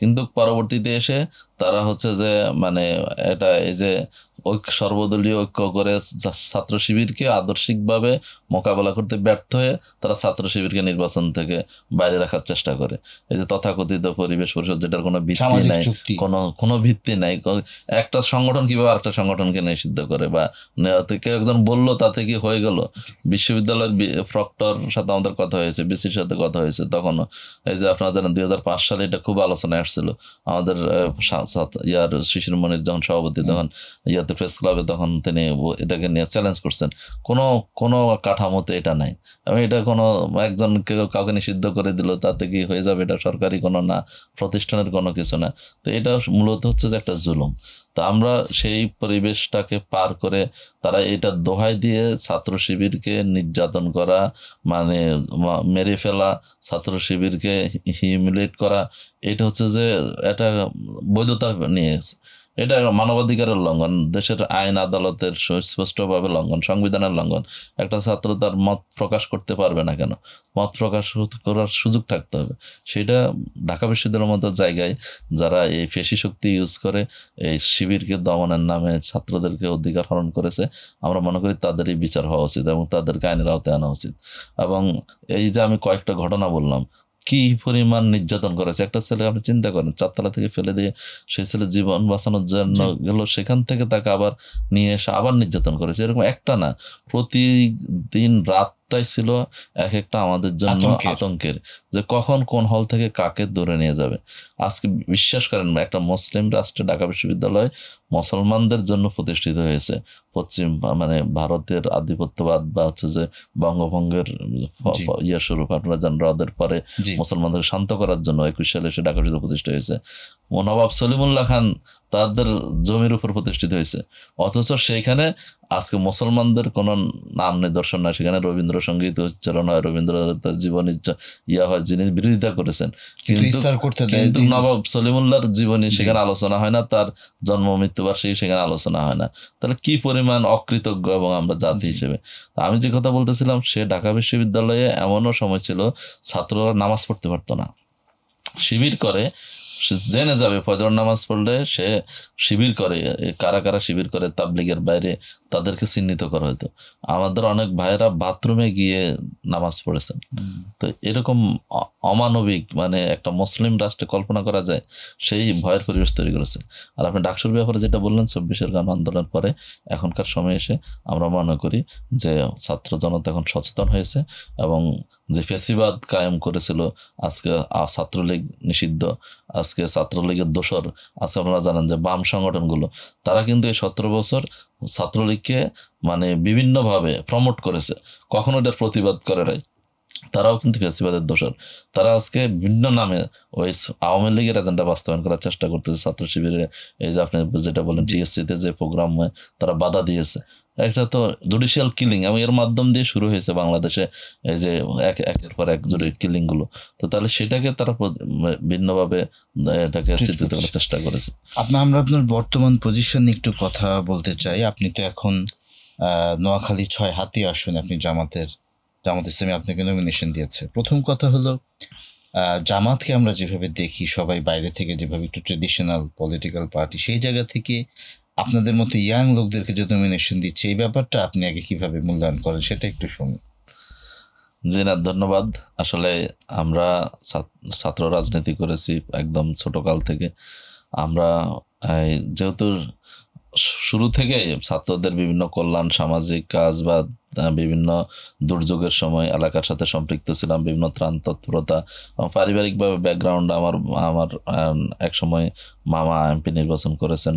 কিন্তু পরবর্তীতে এসে তারা হচ্ছে যে মানে এটা এই যে সর্বদলীয় ঐক্য করে ছাত্র শিবিরকে আদর্শিকভাবে মোকাবেলা করতে ব্যর্থ হয়ে তারা ছাত্র শিবিরকে নির্বাচন থেকে বাইরে রাখার চেষ্টা করে। এই যে তথাকথিত পরিবেশ পরিষদ, যেটার কোনো ভিত্তি নাই, কোনো ভিত্তি নাই। একটা সংগঠন কিভাবে আরেকটা সংগঠনকে নিষিদ্ধ করে, বা কেউ একজন বললো তাতে কি হয়ে গেল। বিশ্ববিদ্যালয়ের প্রক্টর সাথে আমাদের কথা হয়েছে, বিসির সাথে কথা হয়েছে, তখন এই যে আপনারা জানেন 2005 সালে এটা খুব আলোচনায় আসছিল। আমাদের ইয়ার শিশির মনির যখন সভাপতি, তখন ইয়াতে প্রেস ক্লাবে তখন তিনি এটাকে নিয়ে চ্যালেঞ্জ করছেন। কোনো কাঠামোতে এটা নাই, এবং এটা কোনো একজন কাউকে নিষিদ্ধ করে দিল তাতে কি হয়ে যাবে, এটা সরকারি কোনো না, প্রতিষ্ঠানের কোনো কিছু না। তো এটা মূলত হচ্ছে যে একটা জুলুম। তো আমরা সেই পরিবেশটাকে পার করে তারা এটা দোহাই দিয়ে ছাত্র শিবিরকে নির্যাতন করা, মানে মেরে ফেলা, ছাত্র শিবিরকে হিউমিলেট করা, এটা হচ্ছে যে এটা বৈধতা নিয়ে গেছে। এটা মানবাধিকারের লঙ্ঘন, দেশের আইন আদালতের সুস্পষ্টভাবে লঙ্ঘন, সংবিধানের লঙ্ঘন। একটা ছাত্র তার মত প্রকাশ করতে পারবে না কেন? মত প্রকাশ করার সুযোগ থাকতে হবে। সেটা ঢাকা বিশ্ববিদ্যালয়ের মতো জায়গায় যারা এই পেশি শক্তি ইউজ করে এই শিবিরকে দমনের নামে ছাত্রদেরকে অধিকার হরণ করেছে, আমরা মনে করি তাদেরই বিচার হওয়া উচিত এবং তাদেরকে আইনের আওতায় আনা উচিত। এবং এই যে আমি কয়েকটা ঘটনা বললাম, কি পরিমাণ নির্যাতন করেছে একটা ছেলে, আপনি চিন্তা করেন, 4 তলা থেকে ফেলে দিয়ে সেই ছেলে জীবন বাঁচানোর জন্য গেল, সেখান থেকে তাকে আবার নিয়ে এসে আবার নির্যাতন করেছে। এরকম একটা না, প্রতিদিন রাতটাই ছিল এক একটা আমাদের জন্য আতঙ্কের, যে কখন কোন হল থেকে কাকে দূরে নিয়ে যাবে। আজকে বিশ্বাস করেন, একটা মুসলিম রাষ্ট্রে ঢাকা বিশ্ববিদ্যালয় মুসলমানদের জন্য প্রতিষ্ঠিত হয়েছে। পশ্চিম মানে ভারতের আধিপত্যবাদ বা হচ্ছে যে বঙ্গভঙ্গের স্বরূপ, আপনারা জানেন, রদের পরে মুসলমানদের শান্ত করার জন্য 21 সালে সে ঢাকা বিশ্ববিদ্যালয় প্রতিষ্ঠা হয়েছে। নবাব সলিমুল্লাহ খান তাদের জমির উপর প্রতিষ্ঠিত হয়েছে, অথচ সেইখানে আজকে মুসলমানদের কোনো নাম নিদর্শন নাই। সেখানে রবীন্দ্রসঙ্গীত উচ্চারণ হয়, রবীন্দ্রনাথের জীবনী হয়, যিনি বিরোধিতা করেছেন, কিন্তু নবাব সলিমুল্লাহর জীবনী সেখানে আলোচনা হয় না, তার জন্ম মৃত্যুবার্ষিকী সেখানে আলোচনা হয় না। তাহলে কি পরিমাণ অকৃতজ্ঞ এবং আমরা জাতি হিসেবে। আমি যে কথা বলতেছিলাম, সে ঢাকা বিশ্ববিদ্যালয়ে এমনও সময় ছিল ছাত্ররা নামাজ পড়তে পারতো না, শিবির করে সে জেনে যাবে ফজর নামাজ পড়লে সে শিবির করে। কারা কারা শিবির করে তাবলিগের বাইরে তাদেরকে চিহ্নিত করা হতো। আমাদের অনেক ভাইয়েরা বাথরুমে গিয়ে নামাজ পড়েছেন। তো এরকম অমানবিক, মানে একটা মুসলিম রাষ্ট্রে কল্পনা করা যায়, সেই ভয়ের পরিবেশ তৈরি করেছে। আর আপনি ডাকসুর ব্যাপারে যেটা বললেন, 24-এর গণ আন্দোলনের পরে এখনকার সময় এসে আমরা মনে করি যে ছাত্র জনতা এখন সচেতন হয়েছে, এবং যে ফেসিবাদ কায়েম করেছিল, আজকে ছাত্রলীগ নিষিদ্ধ, আজকে ছাত্রলীগের দোসর, আজকে আপনারা জানেন যে বাম সংগঠনগুলো তারা কিন্তু এই 17 বছর ছাত্রলীগকে মানে বিভিন্নভাবে প্রমোট করেছে, কখনো এটার প্রতিবাদ করে নাই। তারাও কিন্তু ফেসিবাদের দোষর। তারা আজকে ভিন্ন নামে ওই আওয়ামী লীগের এজেন্ডা বাস্তবায়ন করার চেষ্টা করতেছে। ছাত্র শিবিরে এই যে আপনি যেটা বলেন টিএসসিতে যে প্রোগ্রাম হয়, তারা বাধা দিয়েছে। একটা তো জুডিশিয়াল কিলিং এবং এর মাধ্যম দিয়ে শুরু হয়েছে বাংলাদেশে এই যে একের পর এক কিলিংগুলো। তো তাহলে সেটাকে তারা ভিন্নভাবে এটাকে চিত্রিত করার চেষ্টা করেছে। আমরা আপনার বর্তমান পজিশন নিয়ে একটু কথা বলতে চাই। আপনি তো এখন নোয়াখালী 6 হাতি আসনে আপনি জামাত ইসলামী আপনাকে নমিনেশন দিয়েছে। প্রথম কথা হলো, জামাতকে আমরা যেভাবে দেখি, সবাই বাইরে থেকে যেভাবে একটু ট্রেডিশনাল পলিটিক্যাল পার্টি, সেই জায়গা থেকে আপনাদের মতো ইয়াং লোকদেরকে যে নমিনেশন দিচ্ছে, এই ব্যাপারটা আপনি আগে কিভাবে মূল্যায়ন করেন সেটা একটু শুনুন। জি না, ধন্যবাদ। আসলে আমরা ছাত্র রাজনীতি করেছি একদম ছোটকাল থেকে। আমরা যেহেতু শুরু থেকে ছাত্রদের বিভিন্ন কল্যাণ, সামাজিক কাজ বা বিভিন্ন দুর্যোগের সময় এলাকার সাথে সম্পৃক্ত ছিলাম, বিভিন্ন ত্রাণ তৎপরতা এবং পারিবারিকভাবে ব্যাকগ্রাউন্ড আমার আমার এক সময় মামা এমপি নির্বাচন করেছেন,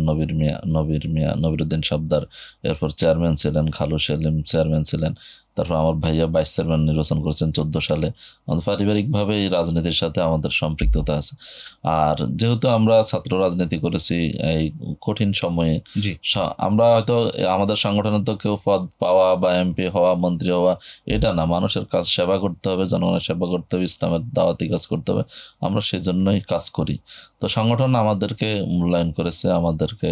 নবিরুদ্দিন সর্দার, এরপর চেয়ারম্যান ছিলেন, খালু সেলিম চেয়ারম্যান ছিলেন, তারপর আমার ভাইয়া ভাইস চেয়ারম্যান নির্বাচন করেছেন 14 সালে। আমাদের পারিবারিকভাবে এই রাজনীতির সাথে আমাদের সম্পৃক্ততা আছে। আর যেহেতু আমরা ছাত্র রাজনীতি করেছি এই কঠিন সময়ে, আমরা হয়তো আমাদের সংগঠনে তো কেউ পদ পাওয়া বা এমপি হওয়া, মন্ত্রী হওয়া এটা না, মানুষের কাজ সেবা করতে হবে, জনগণের সেবা করতে হবে, ইসলামের দাওয়াতি কাজ করতে হবে, আমরা সেই জন্যই কাজ করি। তো সংগঠন আমাদেরকে মূল্যায়ন করেছে, আমাদেরকে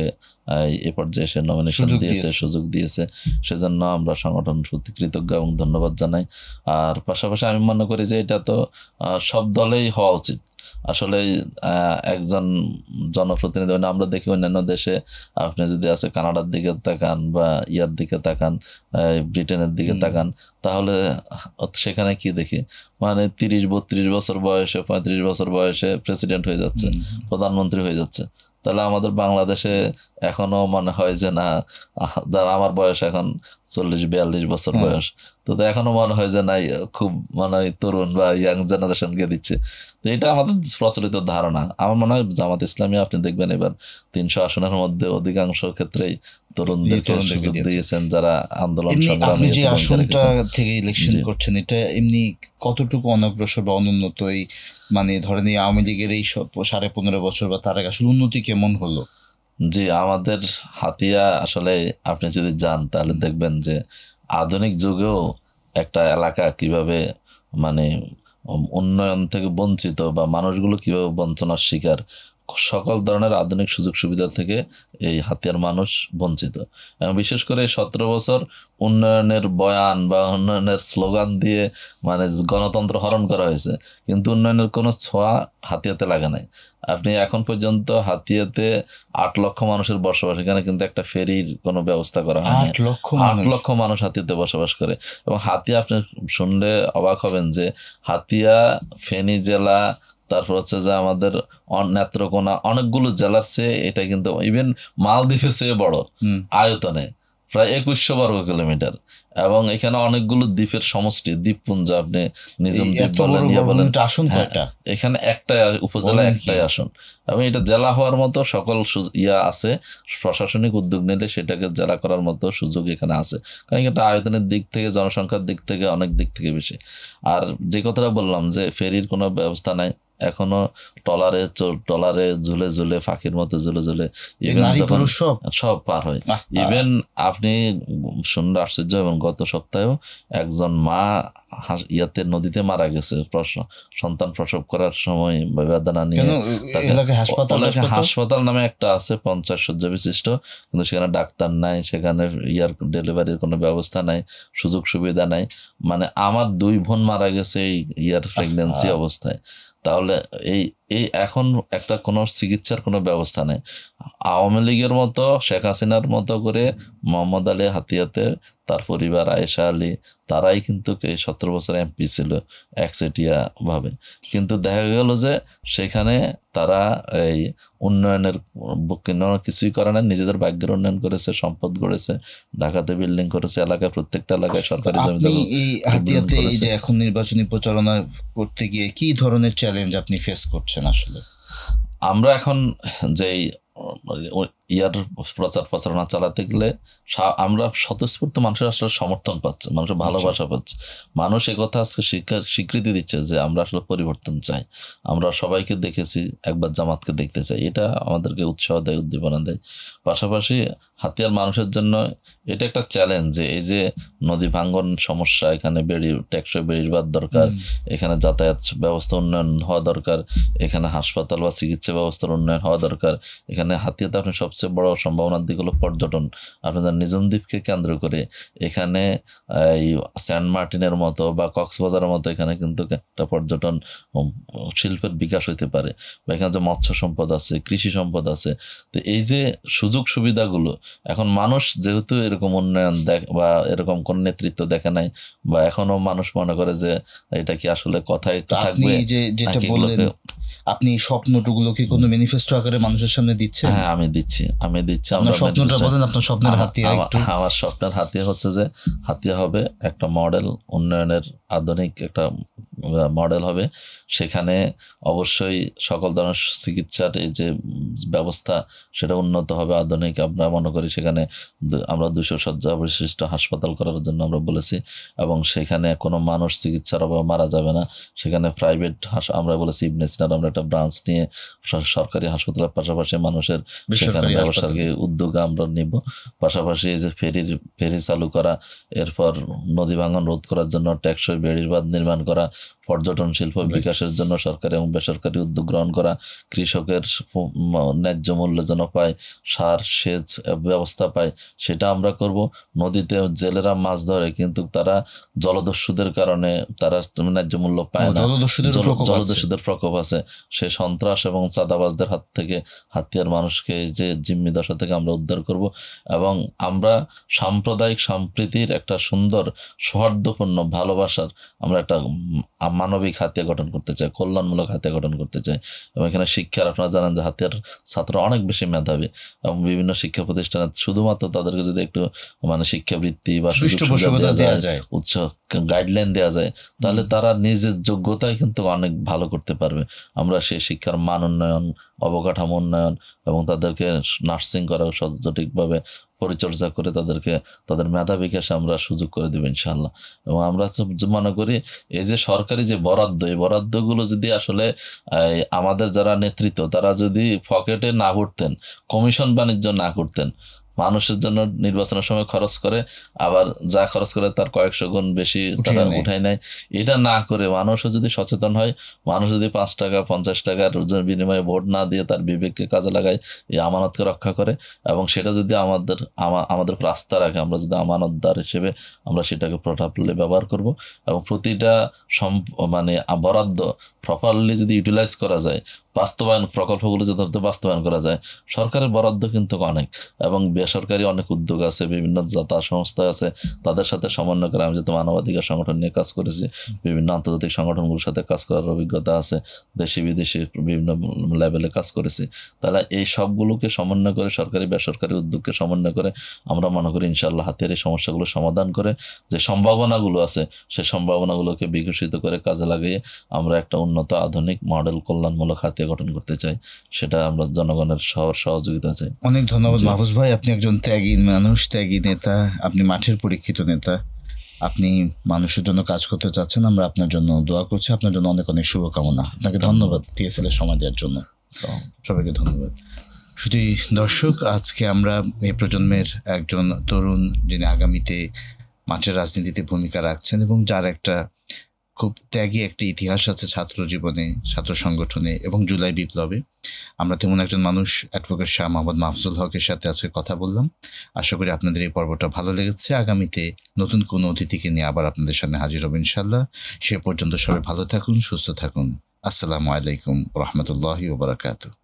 এই পর্যায়ে এসে নমিনেশন দিয়েছে, সুযোগ দিয়েছে, সেজন্য আমরা সংগঠন প্রতি কৃতজ্ঞ এবং ধন্যবাদ জানাই। আর পাশাপাশি আমি মনে করি যে এটা তো সব দলেই হওয়া উচিত। আসলে একজন জনপ্রতিনিধি, আমরা দেখি অন্যান্য দেশে, আপনি যদি আছে কানাডার দিকে তাকান বা ইয়ার দিকে তাকান, ব্রিটেনের দিকে তাকান, তাহলে সেখানে কি দেখি, মানে 30-32 বছর বয়সে, 35 বছর বয়সে প্রেসিডেন্ট হয়ে যাচ্ছে, প্রধানমন্ত্রী হয়ে যাচ্ছে। তাহলে আমাদের বাংলাদেশে এখনো মনে হয় যে না, আমার বয়স এখন 40-42 বছর বয়স, তো এখনো মনে হয় যে না খুব মানে তরুণ বা ইয়াং জেনারেশনকে দিচ্ছে। তো এটা আমাদের প্রচলিত ধারণা। আমার মনে হয় জামাত ইসলামী আপনি দেখবেন এবার 300 আসনের মধ্যে অধিকাংশ ক্ষেত্রেই তরুণদেরকে সুযোগ দিয়েছেন, যারা আন্দোলন সংগ্রামে। যে আসনটা থেকে ইলেকশন করছেন, এটা এমনি কতটুকু অনগ্রসর বা অনুন্নত? এই মানে ধরেন এই আওয়ামী লীগের এই 15.5 বছর বা তার আগে আসলে উন্নতি কেমন হলো? জি, আমাদের হাতিয়া আসলে আপনি যদি যান তাহলে দেখবেন যে আধুনিক যুগেও একটা এলাকা কিভাবে মানে উন্নয়ন থেকে বঞ্চিত বা মানুষগুলো কিভাবে বঞ্চনার শিকার, সকল ধরনের আধুনিক সুযোগ সুবিধা থেকে এই হাতিয়ার মানুষ বঞ্চিত। এবং বিশেষ করে 17 বছর উন্নয়নের বয়ান বা উন্নয়নের স্লোগান দিয়ে মানে গণতন্ত্র হরণ করা হয়েছে, কিন্তু উন্নয়নের কোনো ছোঁয়া হাতিয়াতে লাগে নাই। আপনি এখন পর্যন্ত হাতিয়াতে 8 লক্ষ মানুষের বসবাস, এখানে কিন্তু একটা ফেরির কোনো ব্যবস্থা করা হয়নি। 8 লক্ষ মানুষ হাতিয়াতে বসবাস করে। এবং হাতিয়া আপনি শুনলে অবাক হবেন যে হাতিয়া, ফেনী জেলা, তারপর হচ্ছে যে আমাদের নেত্রকোনা, অনেকগুলো জেলার চেয়ে এটা কিন্তু ইভেন মালদ্বীপের চেয়ে বড় আয়তনে, প্রায় 2100 বর্গ কিলোমিটার। এবং এখানে অনেকগুলো দ্বীপের সমষ্টি, দ্বীপপুঞ্জ, আপনি নিজম দ্বীপ বলেন, ইয়ে বলেন, এখানে একটাই উপজেলা, একটাই আসন। এবং এটা জেলা হওয়ার মতো সকল ইয়া আছে, প্রশাসনিক উদ্যোগ নিলে সেটাকে জেলা করার মতো সুযোগ এখানে আছে, কারণ এটা আয়তনের দিক থেকে, জনসংখ্যার দিক থেকে অনেক দিক থেকে বেশি। আর যে কথাটা বললাম যে ফেরির কোনো ব্যবস্থা নাই এখনো, টলারে ঝুলে ঝুলে, ফাঁকির মতো ঝুলে ঝুলে ইভেন যখন সব পার হয়। ইভেন আপনি শুনলে আশ্চর্য হবেন, গত সপ্তাহেও একজন মা ইয়াতে নদীতে মারা গেছে সন্তান প্রসব করার সময় বেদনা নিয়ে। হাসপাতাল নামে একটা আছে 50 শয্যা বিশিষ্ট, কিন্তু সেখানে ডাক্তার নাই, সেখানে ডেলিভারির কোনো ব্যবস্থা নাই, সুযোগ সুবিধা নাই। মানে আমার 2 বোন মারা গেছে এই প্রেগন্যান্সি অবস্থায়। তাহলে এই এখন একটা কোনো চিকিৎসার কোনো ব্যবস্থা নেই। আওয়ামী লীগের মতো, শেখ হাসিনার মতো করে মোহাম্মদ আলী হাতিয়াতে, তার পরিবার, আয়েশা আলী, তারাই কিন্তু এই 17 বছর এমপি ছিল একচেটিয়া ভাবে, কিন্তু দেখা গেল যে সেখানে তারা এই উন্নয়নের কিছুই করে না, নিজেদের ভাগ্যের উন্নয়ন করেছে, সম্পদ গড়েছে, ঢাকাতে বিল্ডিং করেছে, এলাকায় প্রত্যেকটা এলাকায় সরকারি জমি। হাতিয়াতে এই যে এখন নির্বাচনী প্রচারণা করতে গিয়ে কি ধরনের চ্যালেঞ্জ আপনি ফেস করছেন? আসলে আমরা এখন যেই ইয়ার প্রচারণা চালাতে গেলে আমরা স্বতঃস্ফূর্ত মানুষের আসলে সমর্থন পাচ্ছে, মানুষের ভালোবাসা পাচ্ছে। মানুষ একথা আজকে স্বীকৃতি দিচ্ছে যে আমরা আসলে পরিবর্তন চাই। আমরা সবাইকে দেখেছি, একবার জামাতকে দেখতে চাই, এটা আমাদেরকে উৎসাহ দেয়, উদ্দীপনা দেয়। পাশাপাশি হাতিয়ার মানুষের জন্য এটা একটা চ্যালেঞ্জ যে এই যে নদী ভাঙ্গন সমস্যা, এখানে টেকসই বেড়ির বাদ দরকার, এখানে যাতায়াত ব্যবস্থা উন্নয়ন হওয়া দরকার, এখানে হাসপাতাল বা চিকিৎসা ব্যবস্থার উন্নয়ন হওয়া দরকার। এখানে হাতিয়াতে আপনি সবচেয়ে বড় সম্ভাবনার দিক হলো পর্যটন। আপনি নিজম দ্বীপকে কেন্দ্র করে এখানে এই সেন্ট মার্টিনের মতো বা কক্সবাজারের মতো এখানে কিন্তু একটা পর্যটন শিল্পের বিকাশ হইতে পারে, বা এখানে যে মৎস্য সম্পদ আছে, কৃষি সম্পদ আছে। তো এই যে সুযোগ সুবিধাগুলো এখন মানুষ যেহেতু এরকম উন্নয়ন বা এরকম কোন নেতৃত্ব দেখে নাই, বা এখনো মানুষ মনে করে যে এটা কি আসলে কথায় থাকবে। যেটা বললেন আপনি স্বপ্নটুগুলো কি কোনো ম্যানিফেস্টো আকারে মানুষের সামনে দিচ্ছেন? হ্যাঁ, আমি দিচ্ছি। আপনার স্বপ্নটা বলেন, আপনার স্বপ্নের হাতিয়ার একটু। আমার স্বপ্নের হাতিয়ার হচ্ছে যে হাতিয়া হবে একটা মডেল উন্নয়নের, আধুনিক একটা মডেল হবে। সেখানে অবশ্যই সকল ধরনের চিকিৎসার এই যে ব্যবস্থা সেটা উন্নত হবে, আধুনিক। আমরা মনে করি সেখানে আমরা 200 শয্যা বিশিষ্ট হাসপাতাল করার জন্য আমরা বলেছি, এবং সেখানে কোনো মানুষ চিকিৎসার অভাবে মারা যাবে না। সেখানে প্রাইভেট আমরা বলেছি ইবনে সিনার আমরা একটা ব্রাঞ্চ নিয়ে সরকারি হাসপাতালের পাশাপাশি মানুষের সেখানে ব্যবসার উদ্যোগ আমরা নিব। পাশাপাশি এই যে ফেরি চালু করা, এরপর নদী ভাঙন রোধ করার জন্য টেকসই বেড়ির বাঁধ নির্মাণ করা, পর্যটন শিল্প বিকাশের জন্য সরকারি এবং বেসরকারি উদ্যোগ গ্রহণ করা, কৃষকের ন্যায্য মূল্য যেন পায়, সার সেচ ব্যবস্থা পায় সেটা আমরা করব। নদীতে জেলেরা মাছ ধরে কিন্তু তারা জলদস্যুদের কারণে তারা ন্যায্য মূল্য পায় না, জলদস্যুদের প্রকোপ আছে। সে সন্ত্রাস এবং চাঁদাবাজদের হাত থেকে হাতিয়ার মানুষকে যে জিম্মি দশা থেকে আমরা উদ্ধার করব, এবং আমরা সাম্প্রদায়িক সম্প্রীতির একটা সুন্দর সৌহার্দ্যপূর্ণ ভালোবাসার আমরা একটা মানবিক হাতিয়া গঠন করতে চাই, কল্যাণমূলক হাতিয়া গঠন করতে চাই। এবং এখানে শিক্ষার, আপনারা জানেন যে হাতিয়ার ছাত্র অনেক বেশি মেধাবী, এবং বিভিন্ন শিক্ষা প্রতিষ্ঠানে শুধুমাত্র তাদেরকে যদি একটু শিক্ষাবৃত্তি বা উচ্চ গাইডলাইন দেওয়া যায়, তাহলে তারা নিজের যোগ্যতায় কিন্তু অনেক ভালো করতে পারবে। আমরা সেই শিক্ষার মান উন্নয়ন, অবকাঠামো উন্নয়ন এবং তাদেরকে নার্সিং করা সঠিকভাবে পরিচর্যা করে তাদেরকে তাদের মেধা বিকাশে আমরা সুযোগ করে দেবো ইনশাআল্লাহ। এবং আমরা মনে করি এই যে সরকারি যে বরাদ্দ, এই বরাদ্দগুলো যদি আসলে আমাদের যারা নেতৃত্ব তারা যদি পকেটে না ভরতেন, কমিশন বাণিজ্য না করতেন, মানুষের জন্য নির্বাচনের সময় খরচ করে আবার যা খরচ করে তার কয়েকশো গুণ বেশি তারা উঠায় নেয়, এটা না করে মানুষও যদি সচেতন হয়, মানুষ যদি 5 টাকা 50 টাকার বিনিময়ে ভোট না দিয়ে তার বিবেককে কাজে লাগায়, এই আমানতকে রক্ষা করে, এবং সেটা যদি আমাদের উপর আস্থা রাখে, আমরা যদি আমানতদার হিসেবে আমরা সেটাকে প্রপারলি ব্যবহার করব, এবং প্রতিটা বরাদ্দ প্রপারলি যদি ইউটিলাইজ করা যায়, বাস্তবায়ন প্রকল্পগুলো যদি বাস্তবায়ন করা যায়। সরকারের বরাদ্দ কিন্তু অনেক, এবং বেসরকারি অনেক উদ্যোগ আছে, বিভিন্ন দাতা সংস্থা আছে, তাদের সাথে সমন্বয় করে। আমি যেহেতু মানবাধিকার সংগঠন নিয়ে কাজ করেছি, বিভিন্ন আন্তর্জাতিক সংগঠনগুলোর সাথে কাজ করার অভিজ্ঞতা আছে, দেশি বিদেশি বিভিন্ন লেভেলে কাজ করেছি। তাহলে এই সবগুলোকে সমন্বয় করে, সরকারি বেসরকারি উদ্যোগকে সমন্বয় করে আমরা মনে করি ইনশাআল্লাহ হাতিয়ার এই সমস্যাগুলো সমাধান করে যে সম্ভাবনাগুলো আছে সেই সম্ভাবনাগুলোকে বিকশিত করে কাজে লাগিয়ে আমরা একটা উন্নত আধুনিক মডেল কল্যাণমূলক হাতিয়া গঠন করতে চাই। সেটা আমরা জনগণের সহযোগিতা চাই। অনেক ধন্যবাদ মাহফুজ ভাই, আপনি একজন ত্যাগী মানুষ, ত্যাগী নেতা, আপনি মাঠের পরীক্ষিত নেতা, আপনি মানুষের জন্য কাজ করতে চাচ্ছেন। আমরা আপনার জন্য দোয়া করছি, আপনার জন্য অনেক অনেক শুভকামনা। আপনাকে ধন্যবাদ টিএসএল-এর সময় দেওয়ার জন্য। সবাইকে ধন্যবাদ। শুধু দর্শক, আজকে আমরা এই প্রজন্মের একজন তরুণ যিনি আগামীতে মাঠের রাজনীতিতে ভূমিকা রাখছেন এবং যার একটা খুব ত্যাগী একটা ইতিহাস আছে ছাত্র জীবনে, ছাত্র সংগঠনে এবং জুলাই বিপ্লবে, আমরা তেমন একজন মানুষ অ্যাডভোকেট শাহ মোহাম্মদ মাহফুজুল হকের সাথে আজকে কথা বললাম। আশা করি আপনাদের এই পর্বটা ভালো লেগেছে। আগামীতে নতুন কোনো অতিথিকে নিয়ে আবার আপনাদের সামনে হাজির হব ইনশাল্লাহ। সে পর্যন্ত সবাই ভালো থাকুন, সুস্থ থাকুন। আসসালামু আলাইকুম ওয়া রাহমাতুল্লাহি ওয়া বারাকাতুহু।